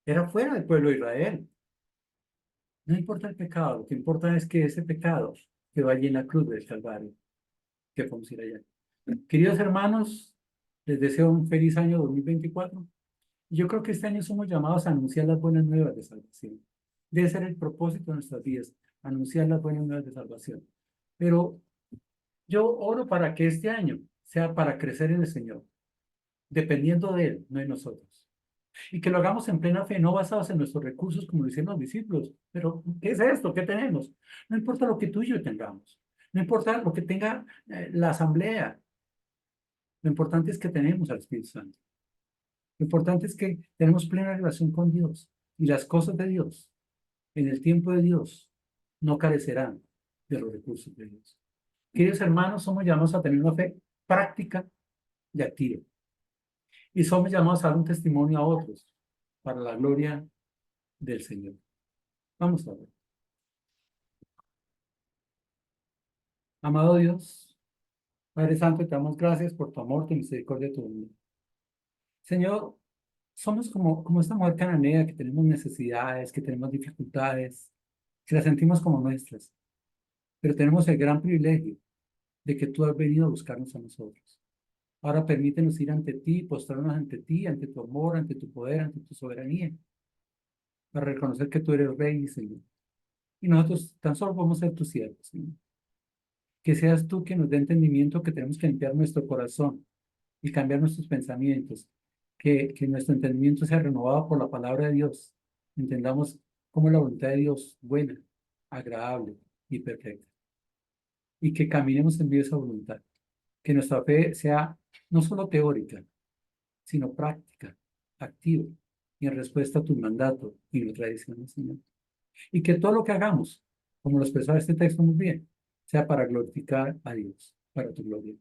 era fuera del pueblo de Israel. No importa el pecado, lo que importa es que ese pecado que va allí en la cruz del Calvario, que podemos ir allá. Queridos hermanos, les deseo un feliz año 2024. Yo creo que este año somos llamados a anunciar las buenas nuevas de salvación. Debe ser el propósito de nuestras vidas, anunciar las buenas nuevas de salvación. Pero yo oro para que este año sea para crecer en el Señor, dependiendo de Él, no de nosotros. Y que lo hagamos en plena fe, no basados en nuestros recursos como lo hicieron los discípulos. Pero, ¿qué es esto? ¿Qué tenemos? No importa lo que tú y yo tengamos. No importa lo que tenga la asamblea. Lo importante es que tenemos al Espíritu Santo. Lo importante es que tenemos plena relación con Dios. Y las cosas de Dios, en el tiempo de Dios, no carecerán de los recursos de Dios. Queridos hermanos, somos llamados a tener una fe práctica y activa. Y somos llamados a dar un testimonio a otros para la gloria del Señor. Vamos a ver. Amado Dios, Padre Santo, te damos gracias por tu amor, tu misericordia, tu bondad. Señor, somos como esta mujer cananea que tenemos necesidades, que tenemos dificultades, que las sentimos como nuestras, pero tenemos el gran privilegio de que tú has venido a buscarnos a nosotros. Ahora permítenos ir ante ti, postrarnos ante ti, ante tu amor, ante tu poder, ante tu soberanía, para reconocer que tú eres Rey y Señor. Y nosotros tan solo podemos ser tus siervos, Señor. Que seas tú quien nos dé entendimiento que tenemos que limpiar nuestro corazón y cambiar nuestros pensamientos. Que nuestro entendimiento sea renovado por la palabra de Dios. Entendamos cómo es la voluntad de Dios buena, agradable y perfecta. Y que caminemos en medio de esa voluntad. Que nuestra fe sea no solo teórica, sino práctica, activa y en respuesta a tu mandato y nuestra tradición, Señor. Y que todo lo que hagamos, como lo expresaba este texto muy bien, sea para glorificar a Dios, para tu gloria.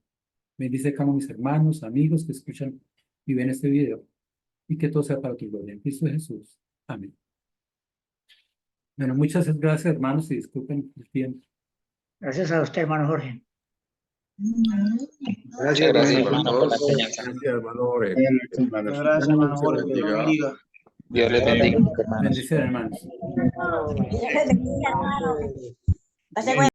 Bendice cada uno de mis hermanos, amigos que escuchan y ven este video, y que todo sea para tu gloria. En Cristo Jesús. Amén. Bueno, muchas gracias, hermanos, y disculpen el tiempo. Gracias a usted, hermano Jorge. Muchas gracias, hermano, por la todos. enseñanza. Gracias, hermano Jorge. Muchas gracias, hermano Jorge. Dios lo bendiga. Dios les bendiga, hermanos. Bendiciones, hermanos. Dios les bendiga, hermano. Pase buen